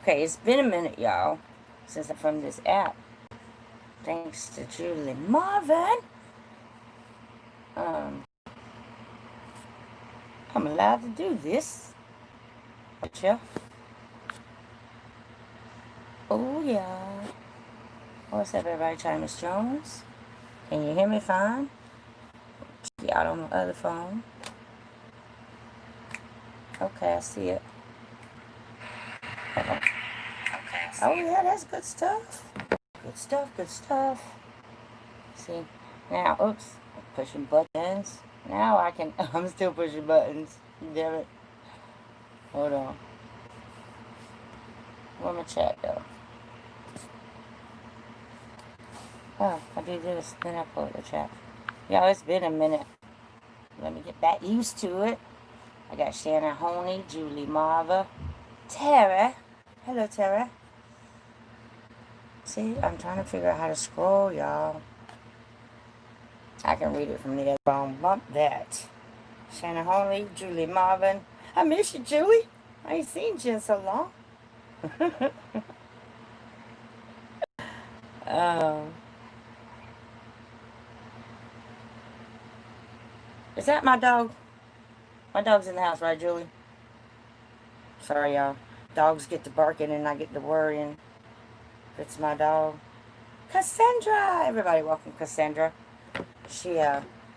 Okay, it's been a minute, y'all, since I'm from this app. Thanks to Julie Marvin. I'm allowed to do this. Gotcha. Oh, yeah. What's up, everybody? ChinaMrsJones. Can you hear me fine? Check you out on the other phone. Okay, I see it. Uh-oh. Oh, yeah, that's good stuff. Good stuff, good stuff. See, now, oops, pushing buttons. Now I can, I'm still pushing buttons. Damn it. Hold on. Where my chat go? Oh, I do this, then I pull up the chat. Y'all, it's been a minute. Let me get back used to it. I got Shannon Honey, Julie Marva, Tara. Hello, Tara. See, I'm trying to figure out how to scroll, y'all. I can read it from the other phone. Bump that. Shannon Honey, Julie Marvin. I miss you, Julie. I ain't seen you in so long. Is that my dog? My dog's in the house, right, Julie? Sorry, y'all. Dogs get to barking and I get to worrying. It's my dog. Cassandra! Everybody welcome Cassandra. She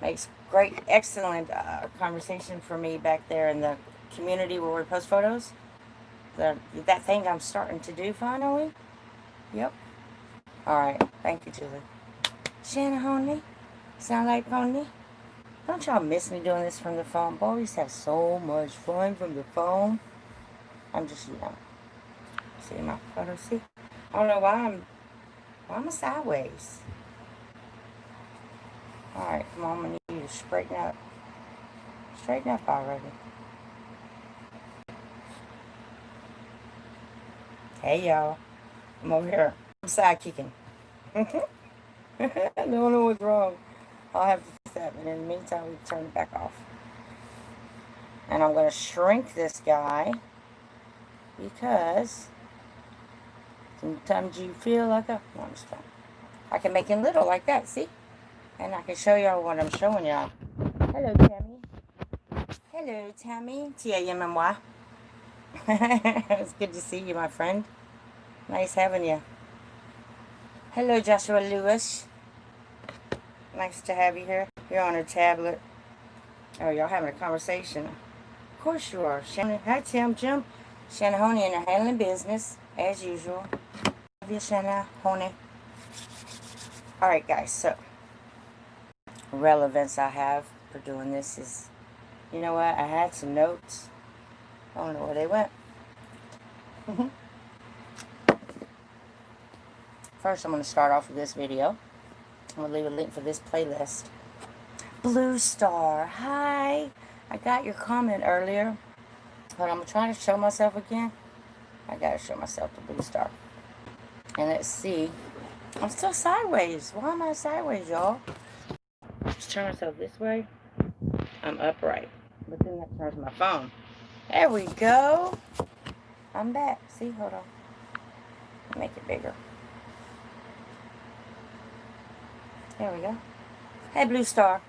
makes great, excellent conversation for me back there in the community where we post photos. That thing I'm starting to do finally. Yep. Alright. Thank you, Julie. Shannon Honey. Sound like pony? Don't y'all miss me doing this from the phone? Boy, we used to have so much fun from the phone. I'm just, see my photo, see? I don't know why I'm sideways. Alright, come on, I'm gonna need you to straighten up. Straighten up already. Hey, y'all. I'm over here. I'm side kicking. I don't know what's wrong. I'll have to fix that, but in the meantime, we turn it back off. And I'm going to shrink this guy because sometimes you feel like a... No, I'm just fine. I can make him little like that, see? And I can show y'all what I'm showing y'all. Hello, Tammy. Hello, Tammy. T-A-M-M-Y. It's good to see you, my friend. Nice having you. Hello, Joshua Lewis. Nice to have you here. You're on a tablet. Oh, y'all having a conversation. Of course you are. Shannon, hi, Tim, Jim. Shannon Honey in her handling business, as usual. Love you, Shannon Honey. Alright, guys, so relevance I have for doing this is, you know what, I had some notes. I don't know where they went. First, I'm going to start off with this video. I'm going to leave a link for this playlist. Blue Star, hi. I got your comment earlier, but I'm trying to show myself again. I got to show myself the Blue Star. And let's see. I'm still sideways. Why am I sideways, y'all? Just turn myself this way. I'm upright. But then that turns my phone. There we go. I'm back. See, hold on. Make it bigger. There we go. Hey, Blue Star.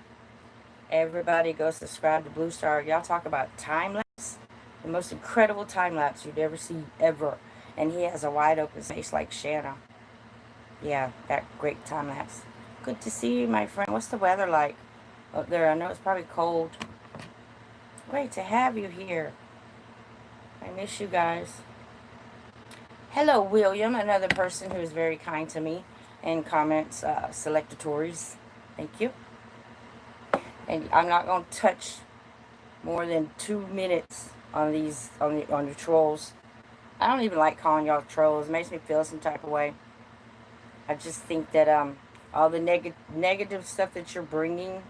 Everybody go subscribe to Blue Star. Y'all talk about time-lapse. The most incredible time-lapse you'd ever see, ever. And he has a wide open face like Shanna. Yeah, that great time-lapse. Good to see you, my friend. What's the weather like up there? I know it's probably cold. Great to have you here. I miss you guys. Hello, William, another person who is very kind to me and comments selectatories. Thank you. And I'm not going to touch more than 2 minutes on these on the trolls. I don't even like calling y'all trolls. It makes me feel some type of way. I just think that all the negative stuff that you're bringing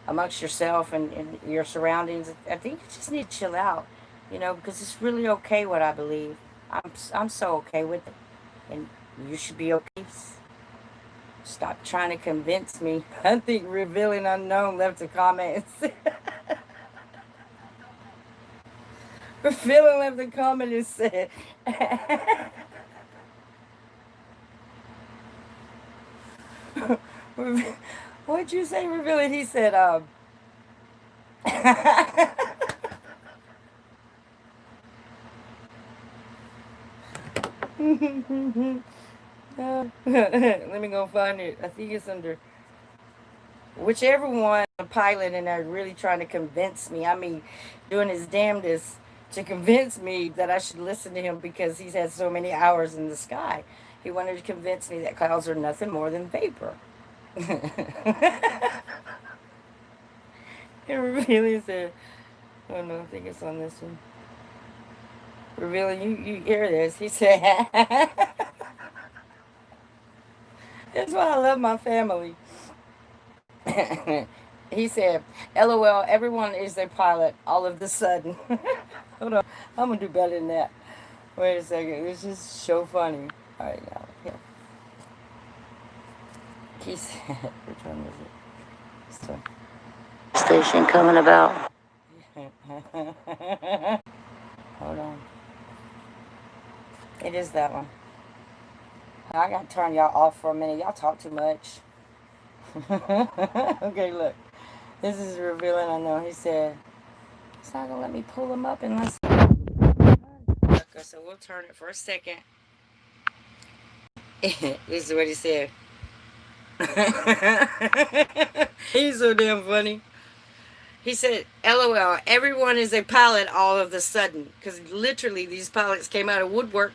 amongst yourself and your surroundings, I think you just need to chill out, you know, because it's really okay what I believe. I'm so okay with it, and you should be okay. Stop trying to convince me. I think Revealing Unknown left a comment. Revealing left the comment and said, what'd you say, Revealing? He said, let me go find it. I think it's under whichever one, a pilot, and they're really trying to convince me. I mean, doing his damnedest to convince me that I should listen to him because he's had so many hours in the sky. He wanted to convince me that clouds are nothing more than vapor. It really said, oh no, I think it's on this one. Revealing, you hear this. He said, that's why I love my family. He said, LOL, everyone is a pilot all of the sudden. Hold on, I'm going to do better than that. Wait a second, it's just so funny. All right, now, here. He said, which one is it? This one. Station coming about. Hold on. It is that one. I got to turn y'all off for a minute. Y'all talk too much. Okay, look. This is Revealing, I know. He said, it's not going to let me pull them up unless... Okay, so we'll turn it for a second. This is what he said. He's so damn funny. He said, LOL, everyone is a pilot all of a sudden. Because literally these pilots came out of woodwork.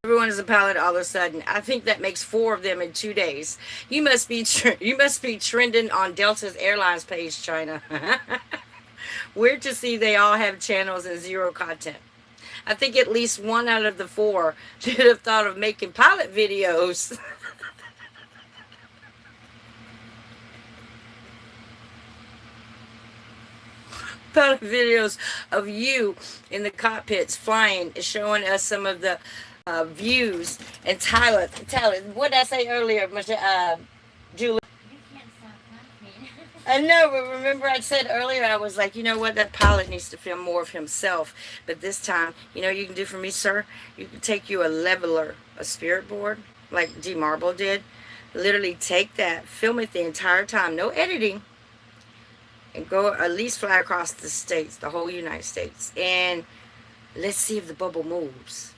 Everyone is a pilot all of a sudden. I think that makes 4 of them in 2 days. You must be trending on Delta's Airlines page, China. Weird to see they all have channels and 0 content. I think at least 1 out of the 4 should have thought of making pilot videos. Pilot videos of you in the cockpits flying, showing us some of the views. And Tyler, what did I say earlier, Julie? You can't stop laughing. I know, but remember I said earlier, I was like, you know what, that pilot needs to film more of himself. But this time, you know what you can do for me, sir? You can take you a leveler, a spirit board, like G Marble did. Literally take that, film it the entire time, no editing. And go at least fly across the states, the whole United States. And let's see if the bubble moves.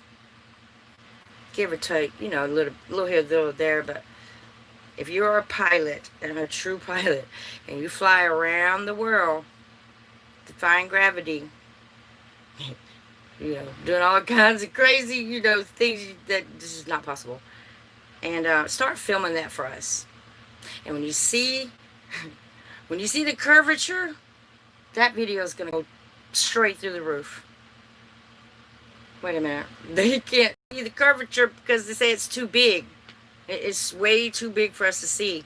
Give or take, you know, a little here, a little there. But if you're a pilot, and a true pilot, and you fly around the world, defying gravity, you know, doing all kinds of crazy, you know, things that this is not possible. And start filming that for us. And when you see... when you see the curvature, that video is going to go straight through the roof. Wait a minute. They can't see the curvature because they say it's too big. It's way too big for us to see.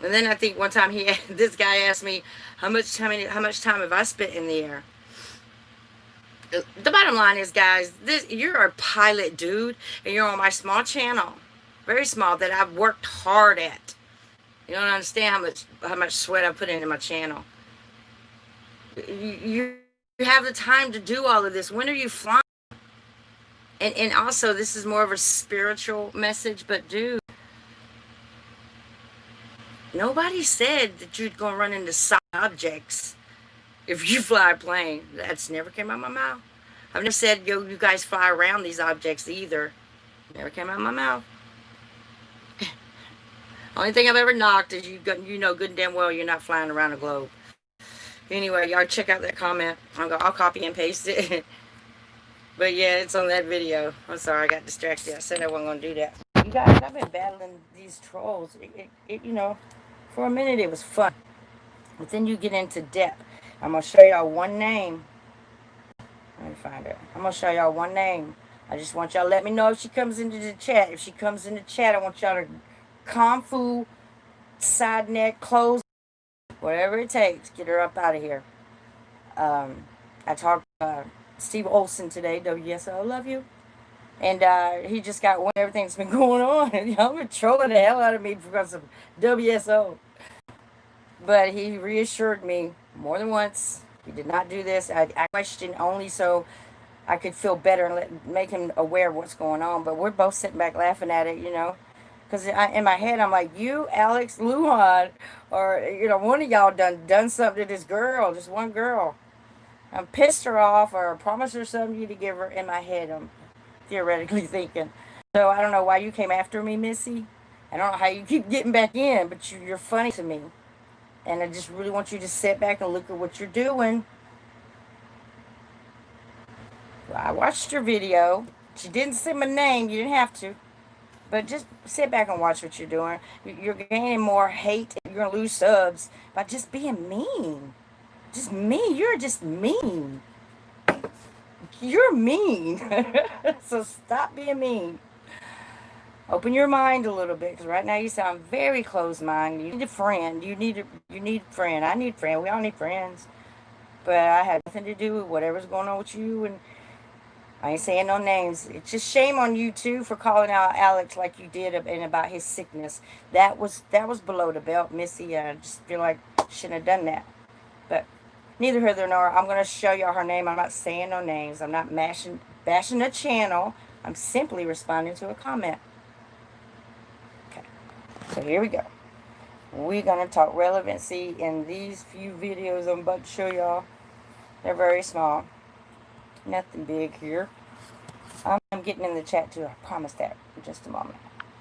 And then I think one time this guy asked me, how much time have I spent in the air? The bottom line is, guys, you're a pilot, dude, and you're on my small channel. Very small, that I've worked hard at. You don't understand how much sweat I put into my channel. You have the time to do all of this. When are you flying? And also, this is more of a spiritual message, but dude, nobody said that you're going to run into solid objects if you fly a plane. That's never came out of my mouth. I've never said, yo, you guys fly around these objects either. Never came out of my mouth. Only thing I've ever knocked is you know good and damn well you're not flying around the globe. Anyway, y'all check out that comment. I'll copy and paste it. But yeah, it's on that video. I'm sorry, I got distracted. I said I wasn't going to do that. You guys, I've been battling these trolls. You know, for a minute it was fun. But then you get into depth. I'm going to show y'all one name. Let me find it. I'm going to show y'all one name. I just want y'all to let me know if she comes into the chat. If she comes in the chat, I want y'all to Kung Fu, side neck, close, whatever it takes, get her up out of here. I talked to Steve Olsen today, WSO, love you. And he just got one, everything's been going on. Y'all been trolling the hell out of me because of WSO. But he reassured me more than once You did not do this. I questioned only so I could feel better and make him aware of what's going on. But we're both sitting back laughing at it, you know. Because in my head, I'm like, you, Alex, Luan, or, you know, one of y'all done something to this girl, just one girl. I'm pissed her off or promised her something to give her. In my head, I'm theoretically thinking. So I don't know why you came after me, Missy. I don't know how you keep getting back in, but you're funny to me. And I just really want you to sit back and look at what you're doing. I watched your video. She didn't say my name. You didn't have to. But just sit back and watch what you're doing. You're gaining more hate. You're going to lose subs by just being mean. Just mean. You're just mean. You're mean. So stop being mean. Open your mind a little bit, because right now you sound very closed-minded. You need a friend. You need a friend. I need a friend. We all need friends. But I had nothing to do with whatever's going on with you, and I ain't saying no names. It's just shame on you too for calling out Alex like you did and about his sickness. That was below the belt, Missy. I just feel like shouldn't have done that. But neither here nor there. I'm gonna show y'all her name. I'm not saying no names. I'm not bashing the channel. I'm simply responding to a comment. So here we go. We're going to talk relevancy in these few videos I'm about to show y'all. They're very small. Nothing big here. I'm getting in the chat too. I promise that in just a moment.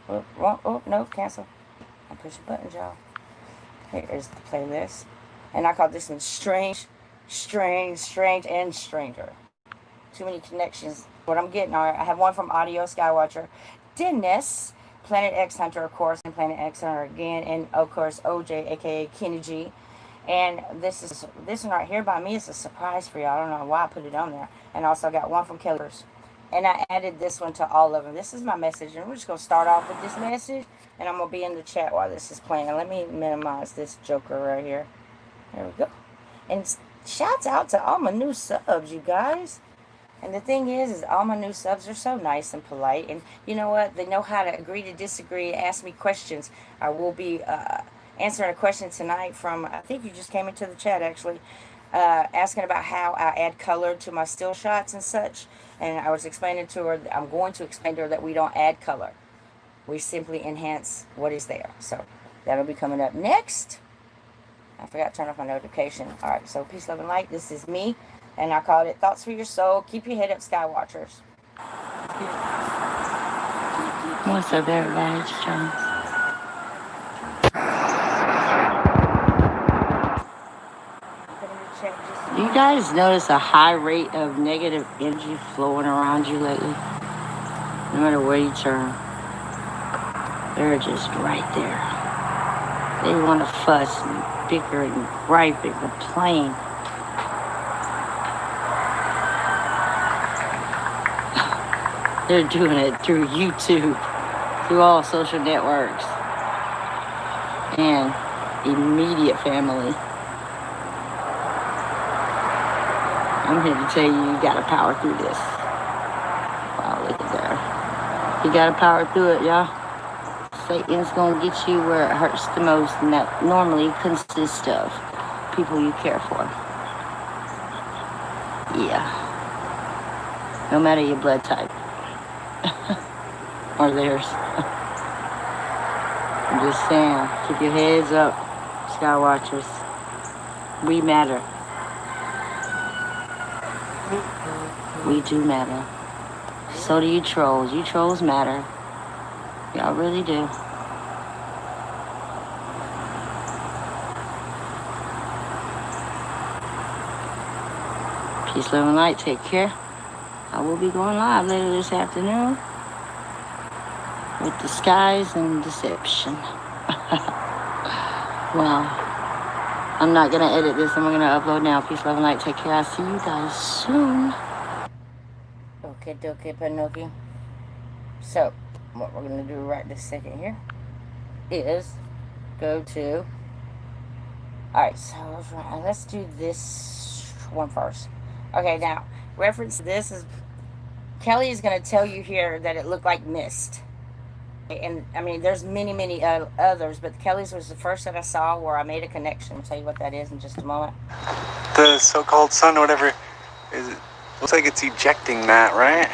Oh, no, cancel. I'm pushing buttons, y'all. Here is the playlist. And I call this one Strange, and Stranger. Too many connections. What I'm getting are, I have one from Audio Skywatcher. Dennis. Planet X Hunter, of course, and Planet X Hunter again, and of course OJ, a.k.a. Kenny G. And this one right here by me is a surprise for y'all. I don't know why I put it on there. And also got one from Killers. And I added this one to all of them. This is my message, and we're just going to start off with this message, and I'm going to be in the chat while this is playing. Let me minimize this joker right here. There we go. And shouts out to all my new subs, you guys. And the thing is all my new subs are so nice and polite. And you know what? They know how to agree to disagree, ask me questions. I will be answering a question tonight from, I think you just came into the chat actually, asking about how I add color to my still shots and such. And I was explaining to her, I'm going to explain to her that we don't add color. We simply enhance what is there. So that'll be coming up next. I forgot to turn off my notification. Alright, so peace, love, and light. This is me. And I called it Thoughts for Your Soul. Keep your head up, Skywatchers. What's up, everybody? It's Jones. You guys notice a high rate of negative energy flowing around you lately? No matter where you turn, they're just right there. They want to fuss and bicker and gripe and complain. They're doing it through YouTube, through all social networks, and immediate family. I'm here to tell you, you gotta power through this. Wow, look at there. You gotta power through it, y'all. Satan's gonna get you where it hurts the most, and that normally consists of people you care for. Yeah. No matter your blood type. Or theirs. I'm just saying, keep your heads up, Skywatchers. We matter. We do matter. So do you trolls. You trolls matter. Y'all really do. Peace, love, and light. Take care. I will be going live later this afternoon with disguise and deception. Well, I'm not going to edit this. I'm going to upload now. Peace, love, and light. Take care. I'll see you guys soon. Okay, Pinocchio. So, what we're going to do right this second here is go to... Alright, so let's do this one first. Okay, now, reference this is... Kelly is going to tell you here that it looked like mist. And I mean, there's many others, but the Kellys was the first that I saw where I made a connection. I'll tell you what that is in just a moment. The so-called sun, whatever, is looks like it's ejecting that, right?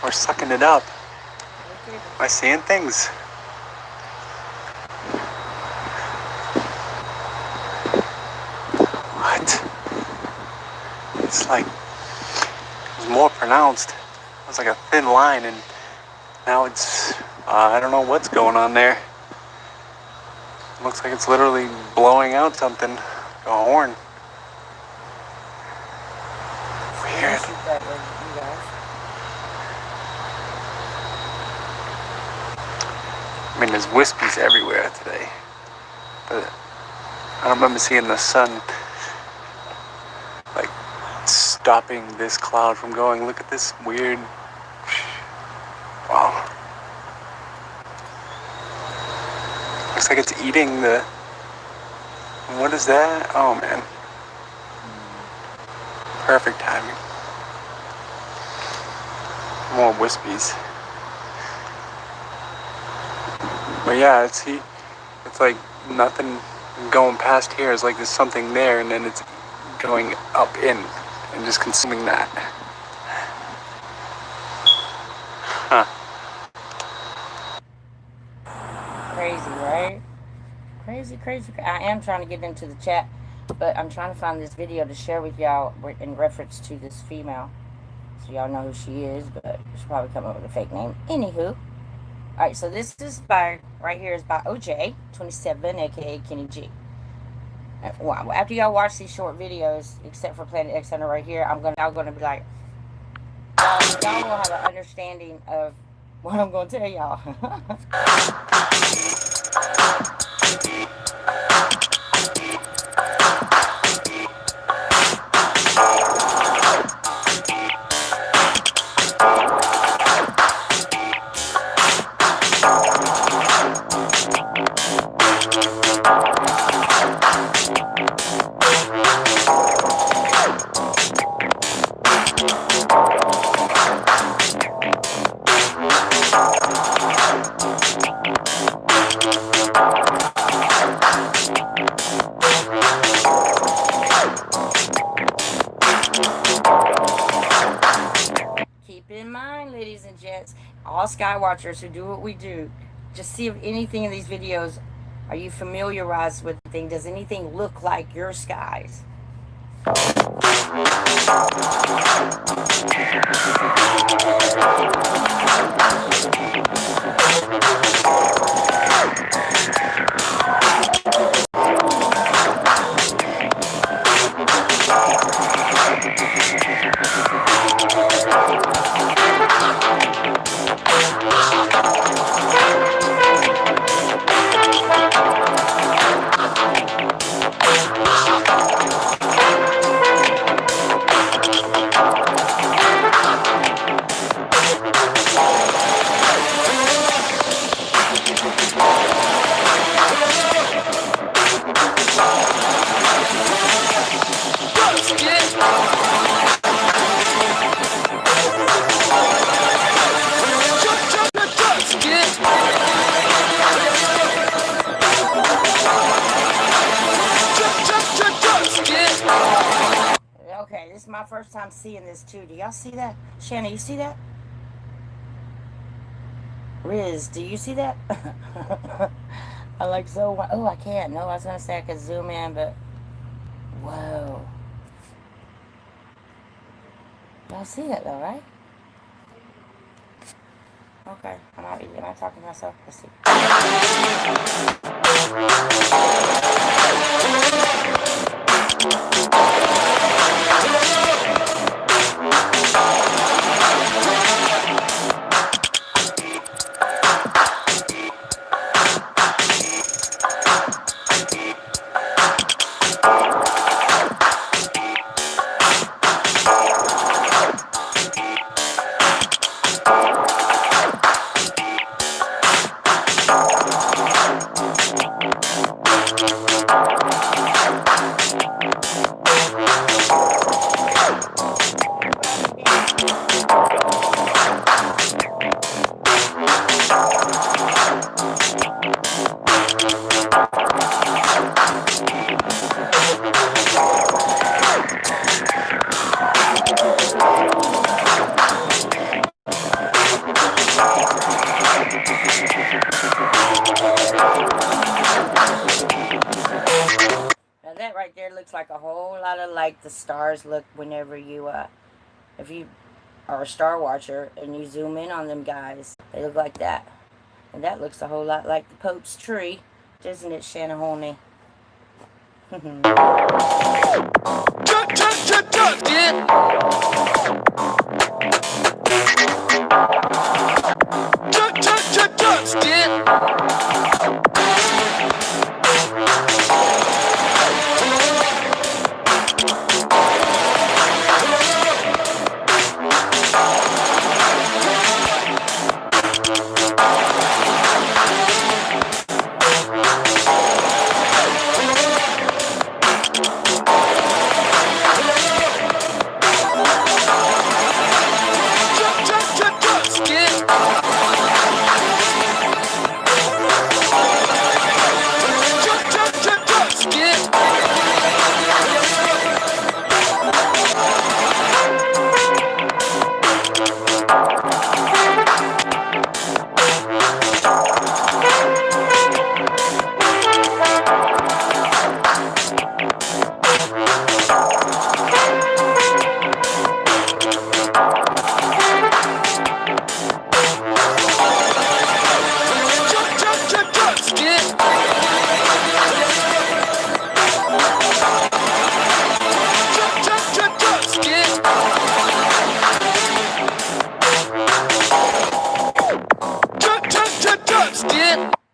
Or sucking it up. Am I seeing things? What? It's like it was more pronounced. It was like a thin line, and now it's I don't know what's going on there. It looks like it's literally blowing out something, like a horn. Weird. I mean, there's wispies everywhere today, but I don't remember seeing the sun like stopping this cloud from going. Look at this weird. Wow. Looks like it's eating the. What is that? Oh man. Perfect timing. More wispies. But yeah, it's like nothing going past here. It's like there's something there, and then it's going up in and just consuming that. Huh. Crazy, right? Crazy. I am trying to get into the chat, but I'm trying to find this video to share with y'all in reference to this female, so y'all know who she is, but she's probably coming up with a fake name. Anywho. Alright, so this is right here is by OJ27, a.k.a. Kenny G. After y'all watch these short videos, except for Planet X Hunter right here, y'all gonna be like, y'all will have an understanding of what I'm gonna tell y'all. Keep in mind, ladies and gents, all Skywatchers who do what we do, just see if anything in these videos, are you familiarized with anything? Does anything look like your skies? Okay, this is my first time seeing this too. Do y'all see that? Shanna, you see that? Riz, do you see that? I like so. Oh, I can't. No, I was gonna say I could zoom in, but whoa. Y'all see that though, right? Okay, am I talking to myself? Let's see. looks like a whole lot of like the stars look whenever you, if you are a star watcher and you zoom in on them guys. They look like that. And that looks a whole lot like the Pope's tree, doesn't it, Shanahoney?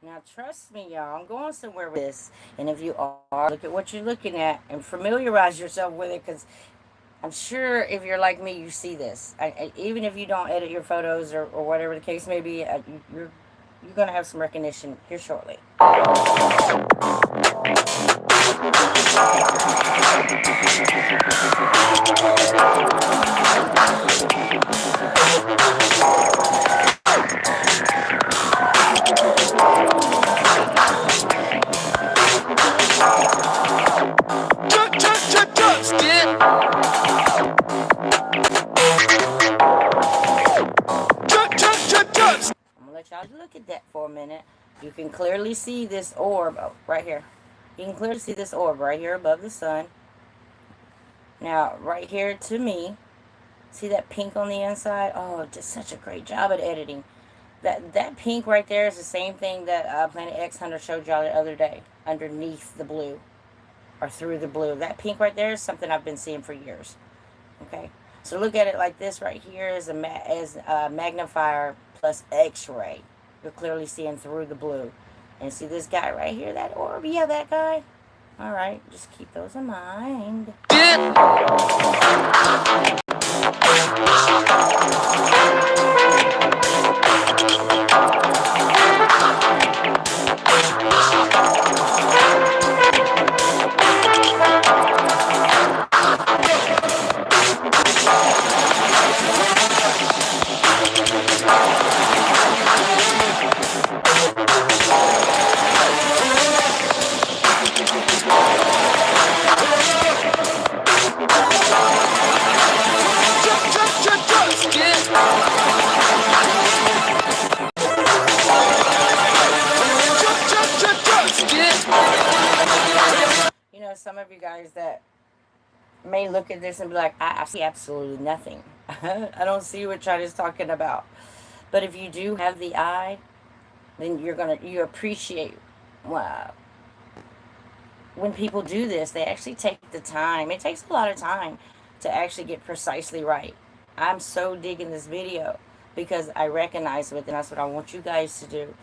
Now trust me, y'all, I'm going somewhere with this. And if you are, look at what you're looking at and familiarize yourself with it, because I'm sure if you're like me, you see this. Even if you don't edit your photos or whatever the case may be, you're going to have some recognition here shortly. Y'all look at that for a minute. You can clearly see this orb right here. You can clearly see this orb right here above the sun. Now, right here to me, see that pink on the inside? Oh, it did such a great job at editing. That pink right there is the same thing that Planet X Hunter showed y'all the other day, underneath the blue, or through the blue. That pink right there is something I've been seeing for years. Okay, so look at it like this right here is a magnifier plus X-ray. You're clearly seeing through the blue. And see this guy right here, that orb? Yeah, that guy. All right, just keep those in mind. You know, some of you guys that may look at this and be like, I see absolutely nothing. I don't see what China's talking about. But if you do have the eye, then you appreciate when people do this. They actually take the time. It takes a lot of time to actually get precisely right. I'm so digging this video because I recognize it, and that's what I want you guys to do.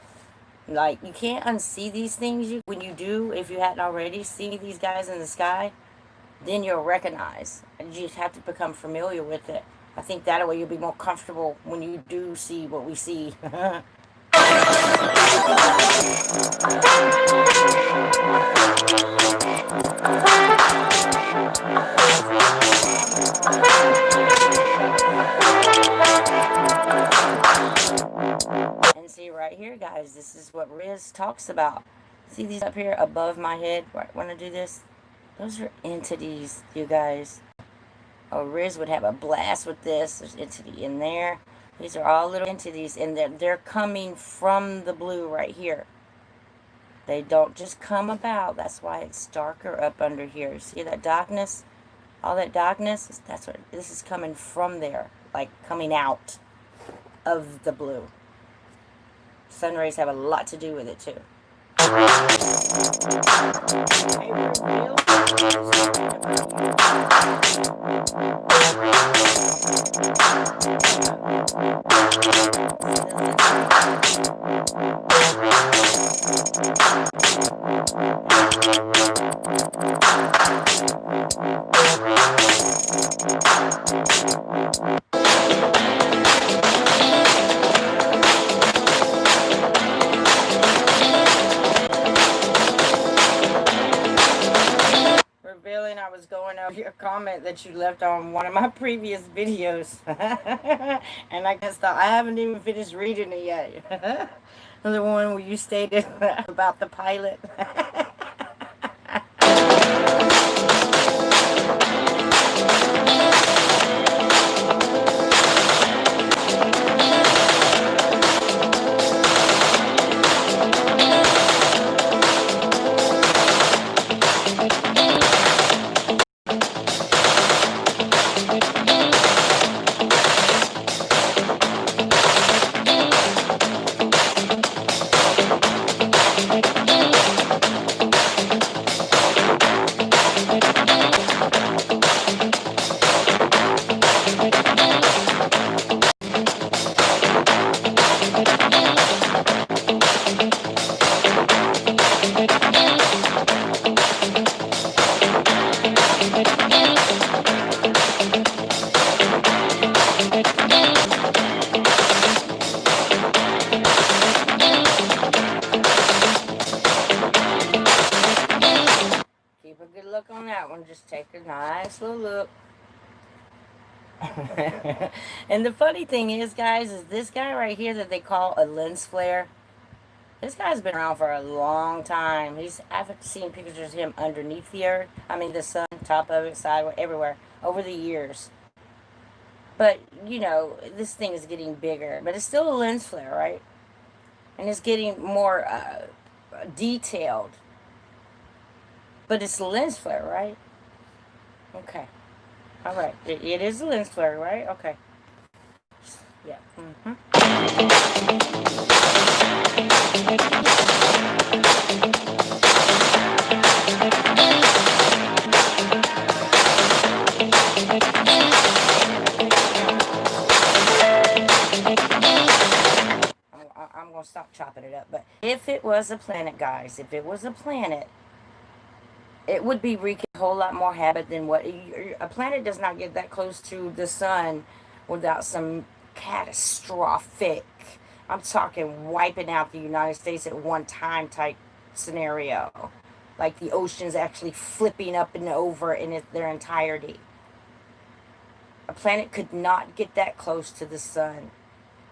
Like, you can't unsee these things. When you do, if you hadn't already seen these guys in the sky, then you'll recognize. And you just have to become familiar with it. I think that way you'll be more comfortable when you do see what we see. And see right here, guys, this is what Riz talks about. See these up here above my head right when I do this? Those are entities, you guys. Oh, Riz would have a blast with this. There's entity in there. These are all little entities, and they're coming from the blue right here. They don't just come about. That's why it's darker up under here. See that darkness? All that darkness, that's what this is coming from there, like coming out of the blue. Sun rays have a lot to do with it too. Revealing I was going over your comment that you left on one of my previous videos. And I guess I haven't even finished reading it yet. The one where you stated about the pilot. Keep a good look on that one. Just take a nice little look. And the funny thing is, guys, is this guy right here that they call a lens flare. This guy's been around for a long time. I've seen pictures of him underneath the earth. I mean, the sun, top of it, sideways, everywhere, over the years. But, you know, this thing is getting bigger. But it's still a lens flare, right? And it's getting more detailed. But it's a lens flare, right? Okay. All right. It is a lens flare, right? Okay. Yeah. Mm-hmm. I'm going to stop chopping it up. But if it was a planet, guys, if it was a planet, it would be wreaking a whole lot more havoc than what... A planet does not get that close to the sun without some catastrophic... I'm talking wiping out the United States at one time type scenario. Like the oceans actually flipping up and over in their entirety. A planet could not get that close to the sun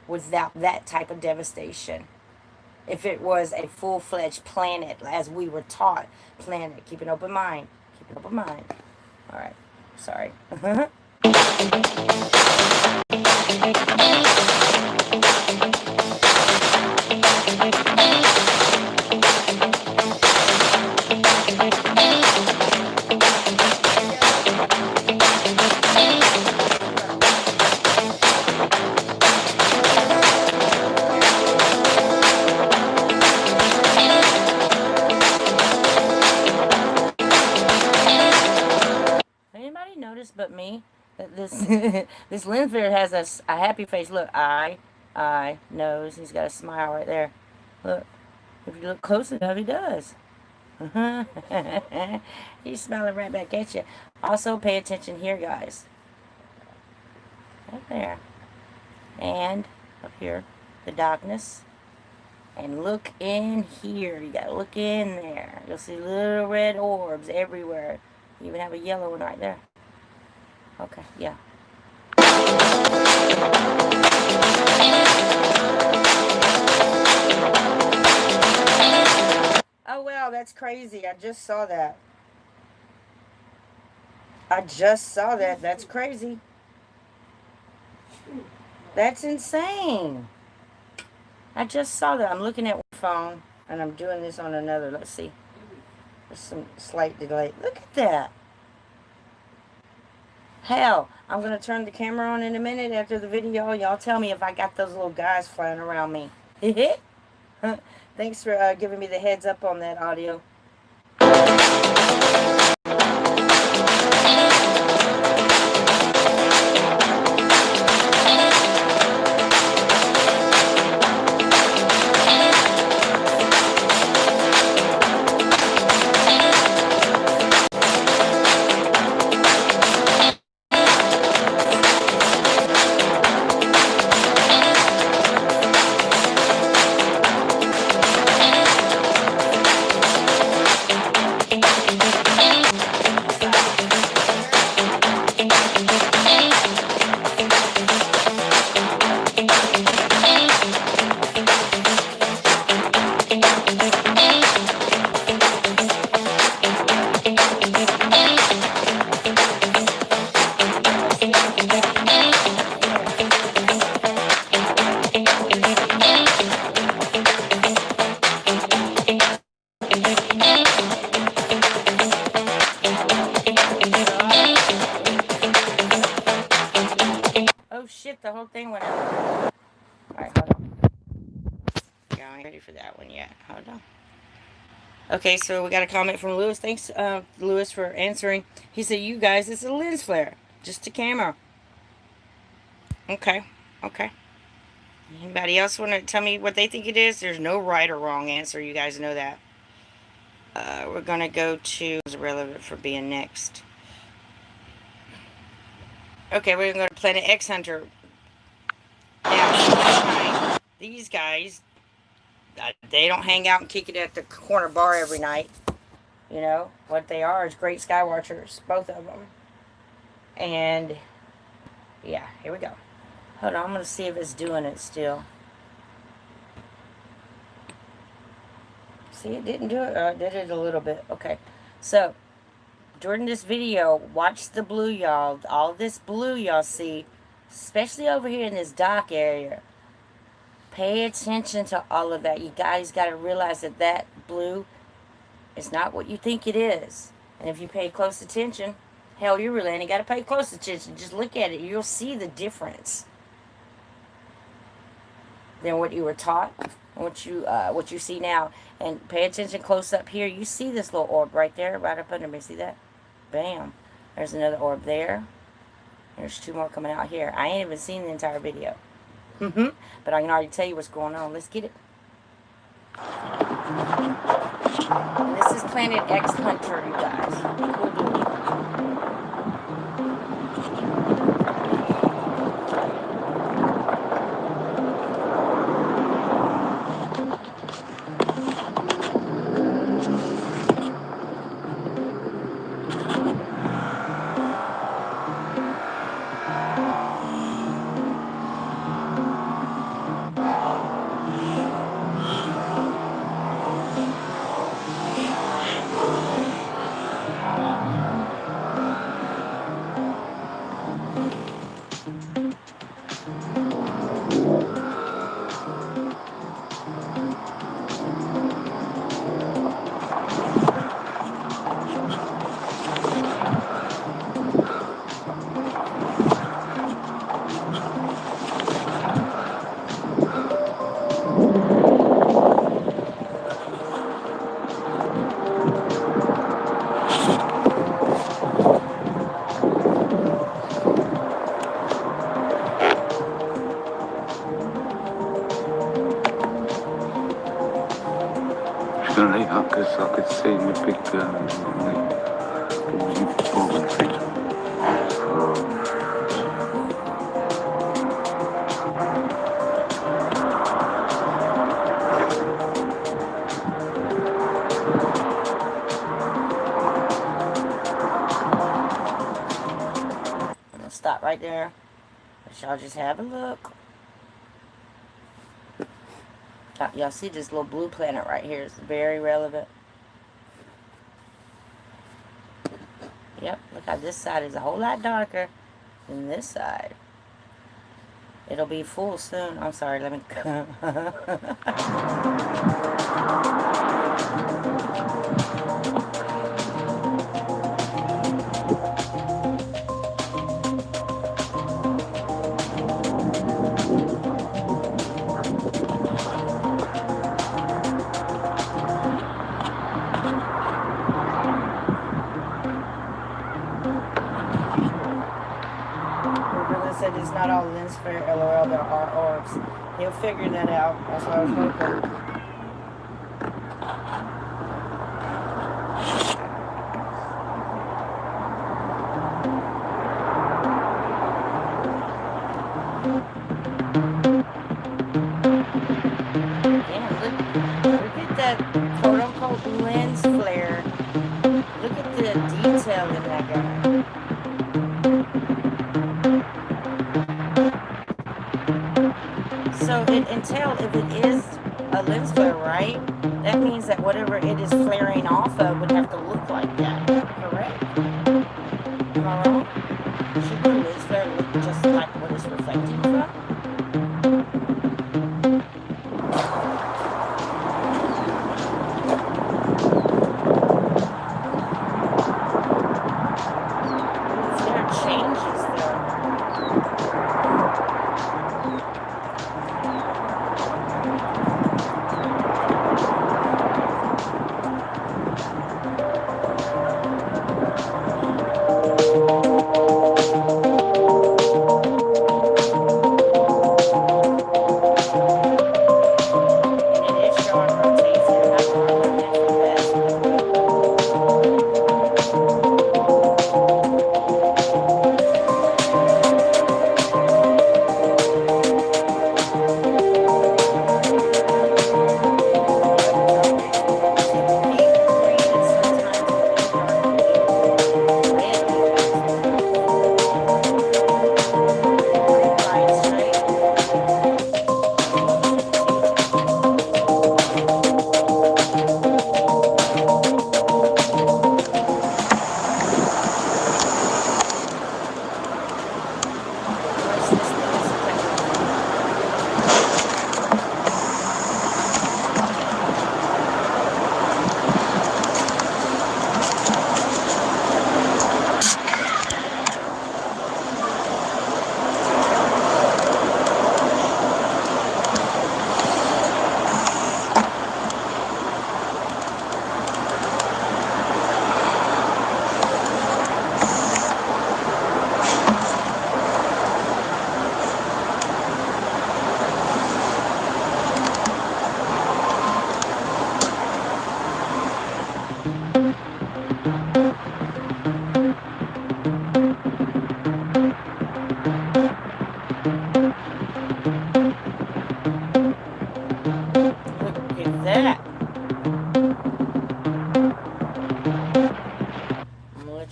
without that type of devastation. If it was a full-fledged planet, as we were taught, planet. Keep an open mind. Keep an open mind. All right. Sorry. Anybody notice but me that this this lens flare has a happy face? Look, eye, nose. He's got a smile right there. Look, if you look close enough, he does. He's smiling right back at you. Also, pay attention here, guys. Right there. And up here, the darkness. And look in here. You gotta look in there. You'll see little red orbs everywhere. You even have a yellow one right there. Okay, yeah. Oh, wow, that's crazy. I just saw that. That's crazy. That's insane. I just saw that. I'm looking at my phone. And I'm doing this on another. Let's see. There's some slight delay. Look at that. Hell, I'm going to turn the camera on in a minute after the video. Y'all tell me if I got those little guys flying around me. Thanks for giving me the heads up on that audio. Oh shit, the whole thing went out. Alright, hold on. Yeah, I ain't ready for that one yet. Hold on. Okay, so we got a comment from Lewis. Thanks, Lewis, for answering. He said, you guys, it's a lens flare. Just a camera. Okay, okay. Anybody else want to tell me what they think it is? There's no right or wrong answer. You guys know that. We're going to go to relevant for being next. Okay, we're going to go to Planet X Hunter. Now, these guys, they don't hang out and kick it at the corner bar every night. You know, what they are is great sky watchers, both of them. And, yeah, here we go. Hold on, I'm going to see if it's doing it still. See, it didn't do it. It did it a little bit. Okay, so during this video, watch the blue, y'all. All this blue y'all see, especially over here in this dock area. Pay attention to all of that. You guys got to realize that that blue is not what you think it is. And if you pay close attention, hell, you really ain't got to pay close attention. Just look at it. You'll see the difference than what you were taught, what you see now. And pay attention close up here. You see this little orb right there, right up under me. See that? Bam. There's another orb there. There's two more coming out here. I ain't even seen the entire video. But I can already tell you what's going on. Let's get it. And this is Planet X Hunter, you guys. Cool dude. Because I could see my big performance. I'm gonna stop right there. Let y'all just have a look. Y'all see this little blue planet right here? It's very relevant. Yep, look how this side is a whole lot darker than this side. It'll be full soon. I'm sorry, let me... not all lens flare, LOL, there are orbs. He'll figure that out. That's what I was hoping. Look at that quote-unquote lens flare. Look at the detail in that guy. So it entails, if it is a lens flare, right, that means that whatever it is flaring off of would have to look like that, correct? Am I wrong? Should the lens flare look just like what it's reflecting from?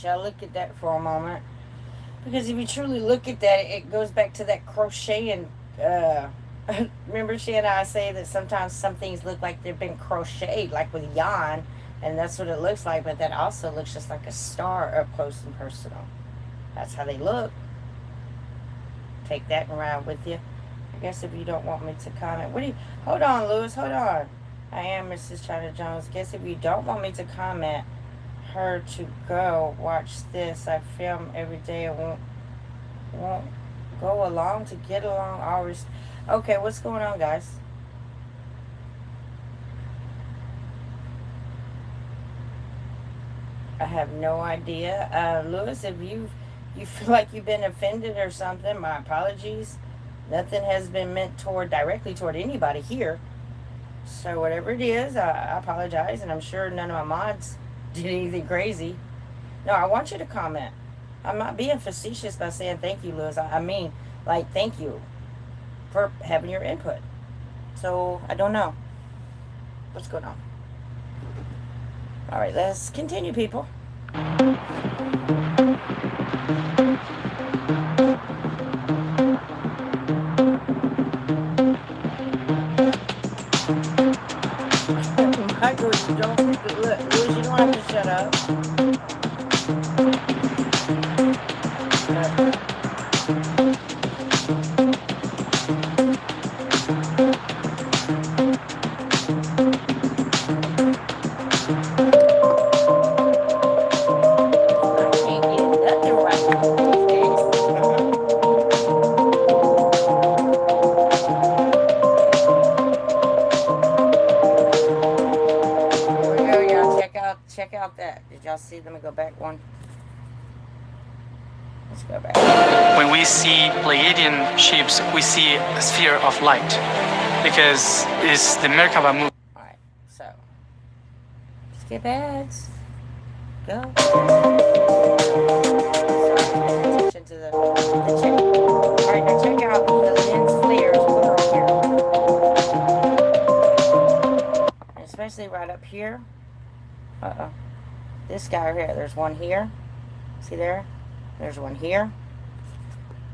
Look at that for a moment, because if you truly look at that, it goes back to that crocheting. Remember, she and I say that sometimes some things look like they've been crocheted, like with yarn, and that's what it looks like. But that also looks just like a star up close and personal. That's how they look. Take that and ride with you. I guess if you don't want me to comment, what do you? Hold on, Lewis. Hold on. I am Mrs. ChinaMrsJones. Guess if you don't want me to comment her to go watch this, I film every day. I won't go along to get along always. Okay, what's going on, guys? I have no idea. Lewis, if you feel like you've been offended or something, my apologies. Nothing has been meant directly toward anybody here. So whatever it is, I apologize, and I'm sure none of my mods did anything crazy. No, I want you to comment. I'm not being facetious by saying thank you, Lewis. I mean, like, thank you for having your input. So, I don't know what's going on. All right, let's continue, people. Michael, you don't look, Lewis, you don't have to shut up. Check out that. Did y'all see? Let me go back one. Let's go back. When we see Pleiadian ships, we see a sphere of light because it's the Merkaba movement. All right, so skip ads. Go. Attention to the check. All right, now check out the lens flares plural here, and especially right up here. This guy right here. There's one here. See there? There's one here.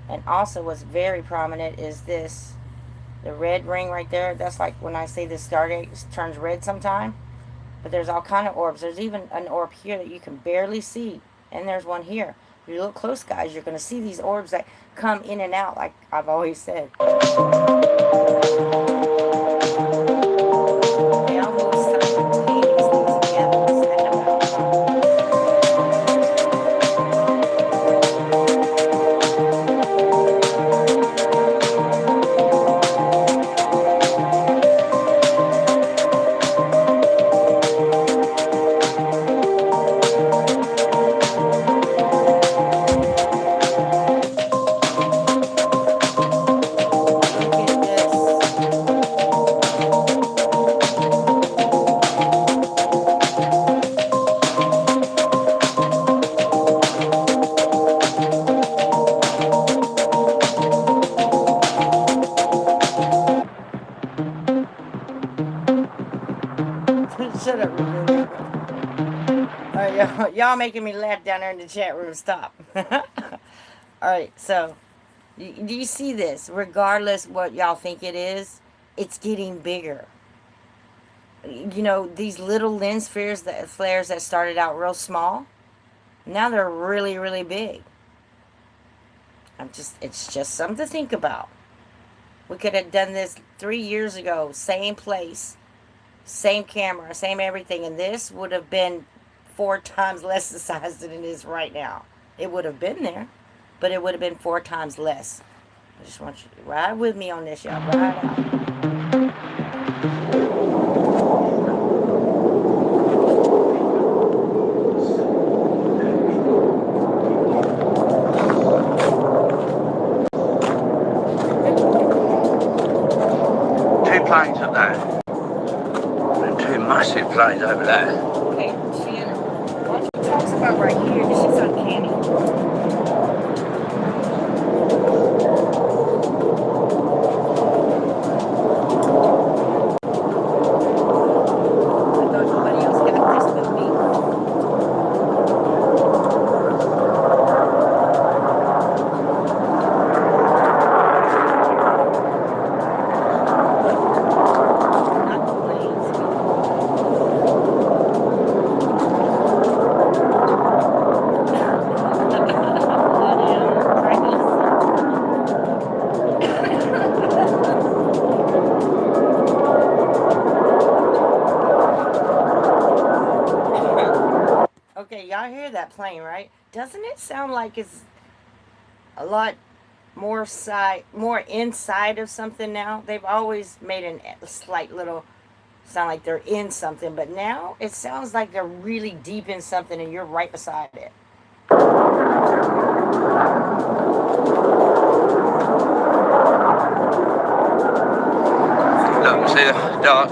And also what's very prominent is this, the red ring right there. That's like when I say the Stargate turns red sometime. But there's all kind of orbs. There's even an orb here that you can barely see. And there's one here. If you look close, guys, you're going to see these orbs that come in and out, like I've always said. They all move simultaneously together. What's that about? Shut up, Ruben. Alright, y'all making me laugh down there in the chat room. Stop. Alright, so, do you see this? Regardless what y'all think it is, it's getting bigger. You know, these little lens flares that started out real small, now they're really, really big. It's just something to think about. We could have done this 3 years ago, same place, same camera, same everything, and this would have been 4 times less the size than it is right now. It would have been there, but it would have been 4 times less. I just want you to ride with me on this, y'all. Ride out. Planes up there. And 2 massive planes over there. Okay, Shannon, what she talks about right here, this is uncanny. I thought nobody else got this but me. Okay, y'all hear that plane, right? Doesn't it sound like it's a lot more inside of something now? They've always made a slight little sound like they're in something, but now it sounds like they're really deep in something and you're right beside it. Look, see the dark.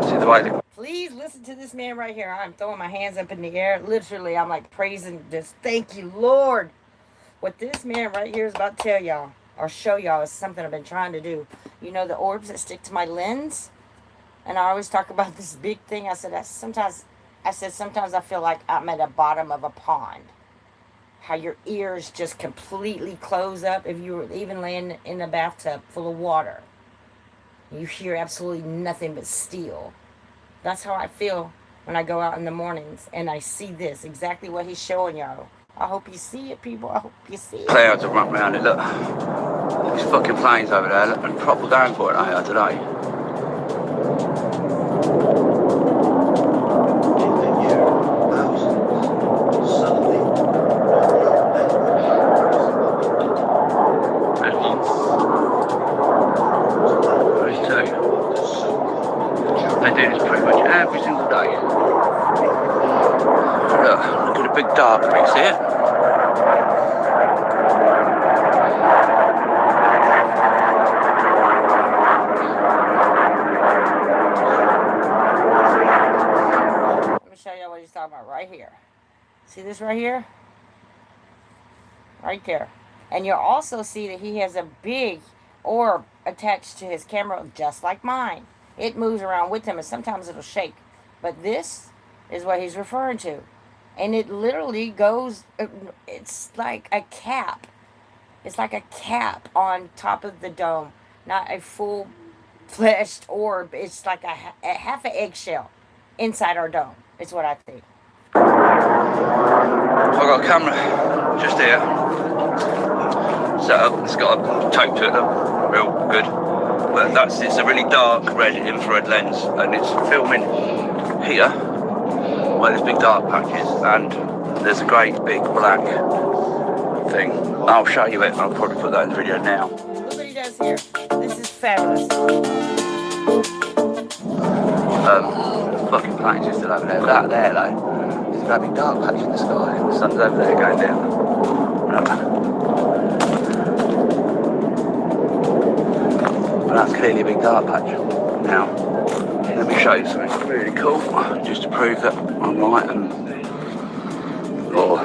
See the way. Please listen to this man right here. I'm throwing my hands up in the air. Literally, I'm like praising this. Thank you, Lord. What this man right here is about to tell y'all or show y'all is something I've been trying to do. You know the orbs that stick to my lens? And I always talk about this big thing. I said sometimes I feel like I'm at the bottom of a pond. How your ears just completely close up if you were even laying in a bathtub full of water. You hear absolutely nothing but steel. That's how I feel when I go out in the mornings and I see this, exactly what he's showing y'all. I hope you see it, people. I hope you see it. Clouds have run around it, look. These fucking planes over there, look, and proper downpour they are today. They do this pretty much every single day. Look at the big dark bit, see it? Let me show you what he's talking about right here. See this right here? Right there. And you'll also see that he has a big orb attached to his camera, just like mine. It moves around with him, and sometimes it'll shake. But this is what he's referring to. And it literally goes, it's like a cap. It's like a cap on top of the dome. Not a full-fleshed orb. It's like a half an eggshell inside our dome. It's what I think. I've got a camera just here. Set up. It's got a tape to it, look, real good. But it's a really dark red infrared lens, and it's filming here, where there's big dark patches, and there's a great big black thing. I'll show you it. I'll probably put that in the video now. Look what he does here. This is fabulous. Fucking planes are still over there. That there, though, there's a great big dark patch in the sky. The sun's over there going down. But that's clearly a big dark patch. Now, let me show you something really cool, just to prove that I'm right and or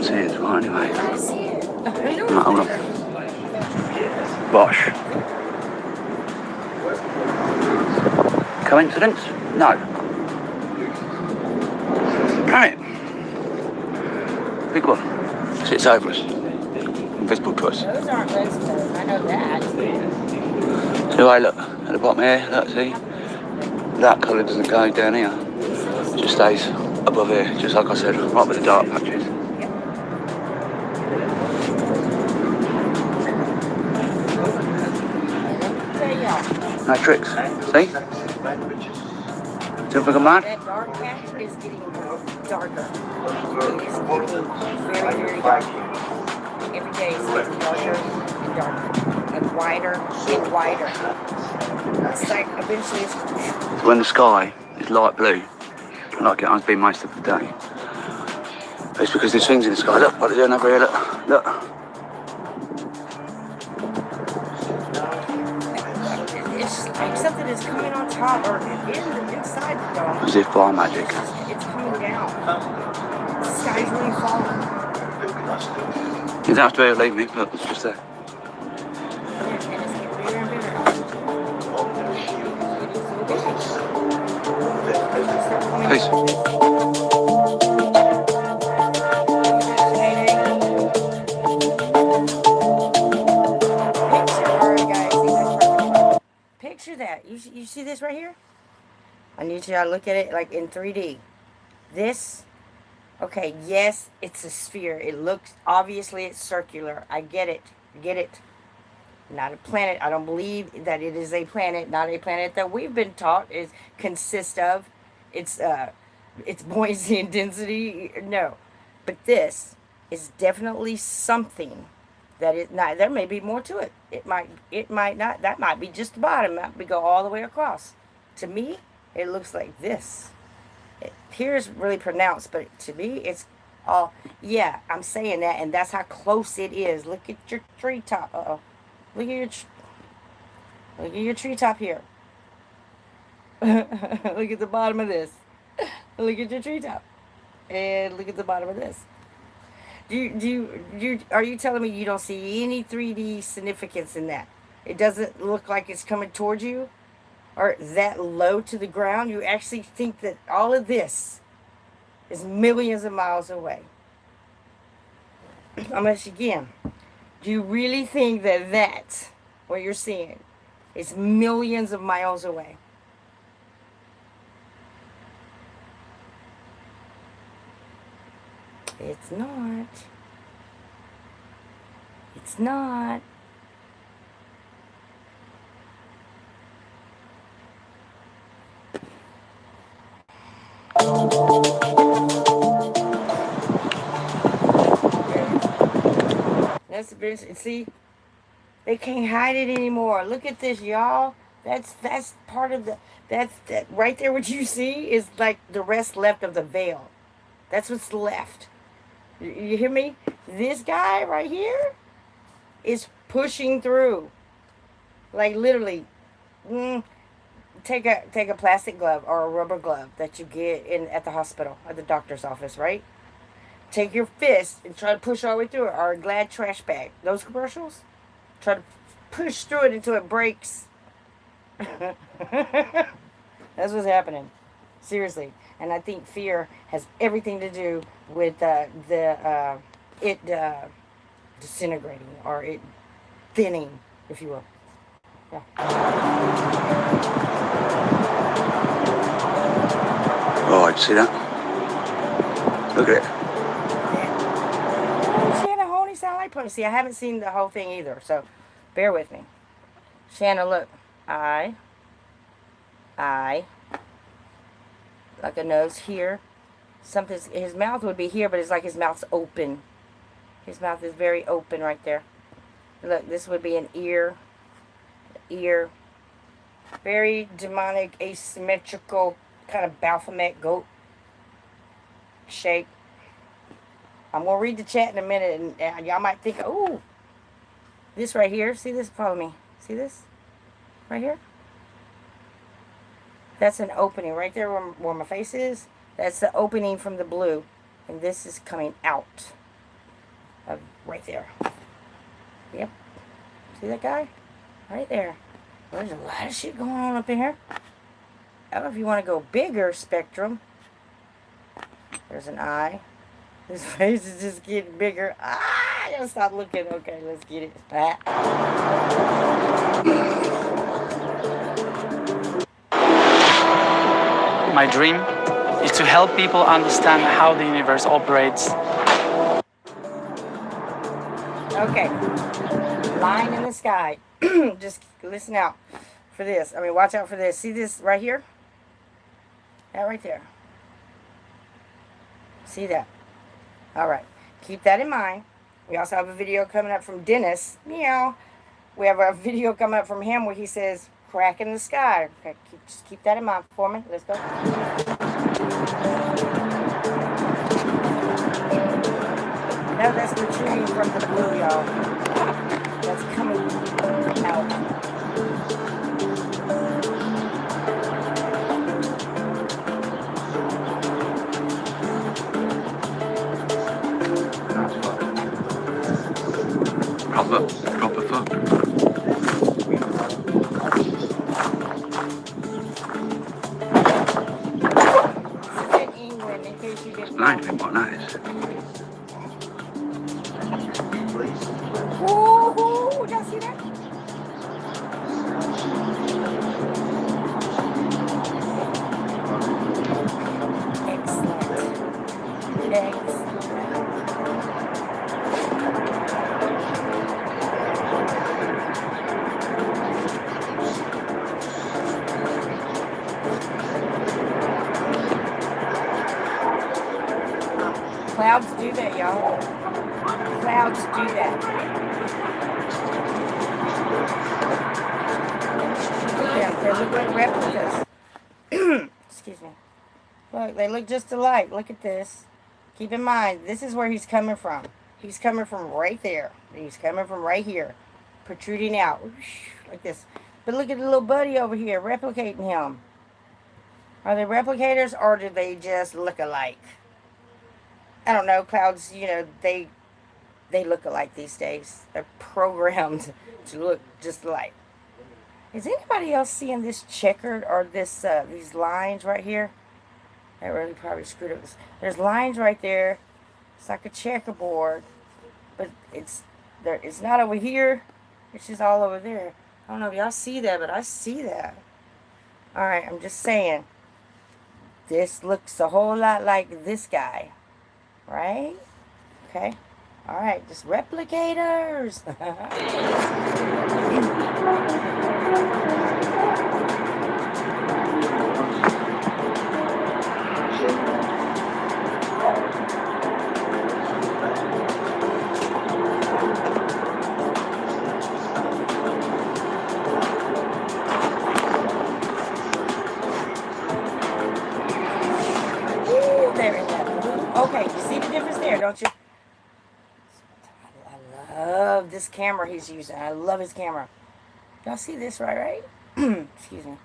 see it's right anyway. I see it. Right, hold on. Bosh. Coincidence? No. Damn it. Big one. Sits over us. Invisible to us. Those aren't red stars. I know that. So I look at the bottom here, look, see? That colour doesn't go down here. It just stays above here, just like I said, right with the dark patches. No tricks, see? See if I can mad? That dark patch is getting darker. It is getting very, very dark. Every day it's getting darker and darker, and wider and wider. It's like eventually it's... When the sky is light blue, like it has been most of the day, it's because there's things in the sky. Look what they're doing over here, look. Look. It's like something is coming on top or inside the dome. As if by magic. It's coming down. The sky's really falling. You don't have to believe me, but it's just there. And it's getting bigger and bigger. Peace. Picture that. You see this right here? I need you to look at it like in 3D. This, okay, yes, it's a sphere. It looks, obviously it's circular. I get it. Get it. Not a planet. I don't believe that it is a planet. Not a planet that we've been taught is consists of its buoyancy and density. No. But this is definitely something that it not. There may be more to it. It might not. That might be just the bottom. That might go all the way across. To me, it looks like this. It appears really pronounced, but to me, it's all. Yeah, I'm saying that, and that's how close it is. Look at your treetop. Look at your treetop here. Look at the bottom of this. Look at your treetop, and look at the bottom of this. Are you telling me you don't see any 3D significance in that? It doesn't look like it's coming towards you, or that low to the ground. You actually think that all of this is millions of miles away. I'm gonna ask you again. Do you really think that that's what you're seeing is millions of miles away? It's not. It's not. That's the see, they can't hide it anymore. Look at this, y'all. That's part of the, that right there. What you see is like the rest left of the veil. That's what's left. You hear me? This guy right here is pushing through. Like literally, take a plastic glove or a rubber glove that you get in at the hospital, at the doctor's office, right? Take your fist and try to push all the way through it, or a Glad trash bag. Those commercials? Try to push through it until it breaks. That's what's happening. Seriously. And I think fear has everything to do with it disintegrating, or it thinning, if you will. Yeah. Oh, I'd see that. Look at it. Yeah. Shanna, Honey sound like pussy. See, I haven't seen the whole thing either, so bear with me. Shanna, look. I. Like a nose here. Something. His mouth would be here, but it's like his mouth's open. His mouth is very open right there. Look, this would be an ear. Ear. Very demonic, asymmetrical, kind of Baphomet goat shape. I'm going to read the chat in a minute, and y'all might think, oh, this right here. See this? Follow me. See this? Right here? That's an opening. Right there where my face is, that's the opening from the blue. And this is coming out. Right there. Yep. See that guy? Right there. There's a lot of shit going on up in here. I don't know if you want to go bigger spectrum. There's an eye. His face is just getting bigger. I gotta stop looking. Okay, let's get it. My dream is to help people understand how the universe operates. Okay. Line in the sky. Just listen out for this. I mean, watch out for this. See this right here? That right there. See that? All right. Keep that in mind. We also have a video coming up from Dennis. Meow. We have a video coming up from him where he says, crack in the sky. Okay, just keep that in mind for me. Let's go. Now that's protruding from the blue, y'all. That's coming out. Proper fuck. This is in England, in case you didn't know. Blinding what that is. Woohoo! Y'all see that? Excellent. Excellent. Clouds do that, y'all. Clouds do that. They look like replicas. Excuse me. Look, they look just alike. Look at this. Keep in mind, this is where he's coming from. He's coming from right there. He's coming from right here. Protruding out. Like this. But look at the little buddy over here, replicating him. Are they replicators, or do they just look alike? I don't know. Clouds, you know, they look alike these days. They're programmed to look just alike. Is anybody else seeing this checkered, or this these lines right here? I really probably screwed up this. There's lines right there. It's like a checkerboard, but it's there. It's not over here. It's just all over there. I don't know if y'all see that, but I see that. All right, I'm just saying. This looks a whole lot like this guy, right? Okay. All right, just replicators. Okay, you see the difference there, don't you? I love this camera he's using. I love his camera. Y'all see this right? Excuse me.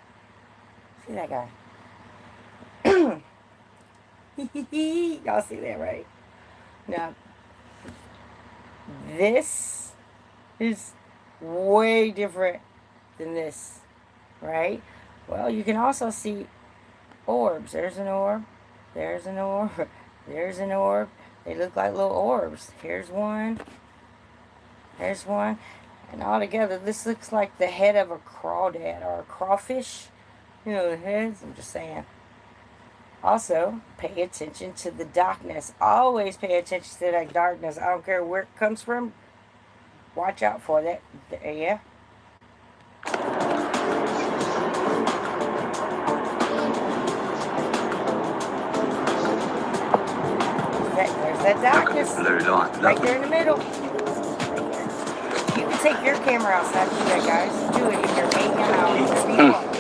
See that guy? Y'all see that, right? Now, this is way different than this, right? Well, you can also see orbs. There's an orb. There's an orb. There's an orb. They look like little orbs. Here's one. There's one. And all together, this looks like the head of a crawdad or a crawfish. You know, the heads. I'm just saying. Also, pay attention to the darkness. Always pay attention to that darkness. I don't care where it comes from. Watch out for that. Yeah. There's that darkness. Right there in the middle. You can take your camera outside and do that, guys. Do it in your AM hours. Whatever you want.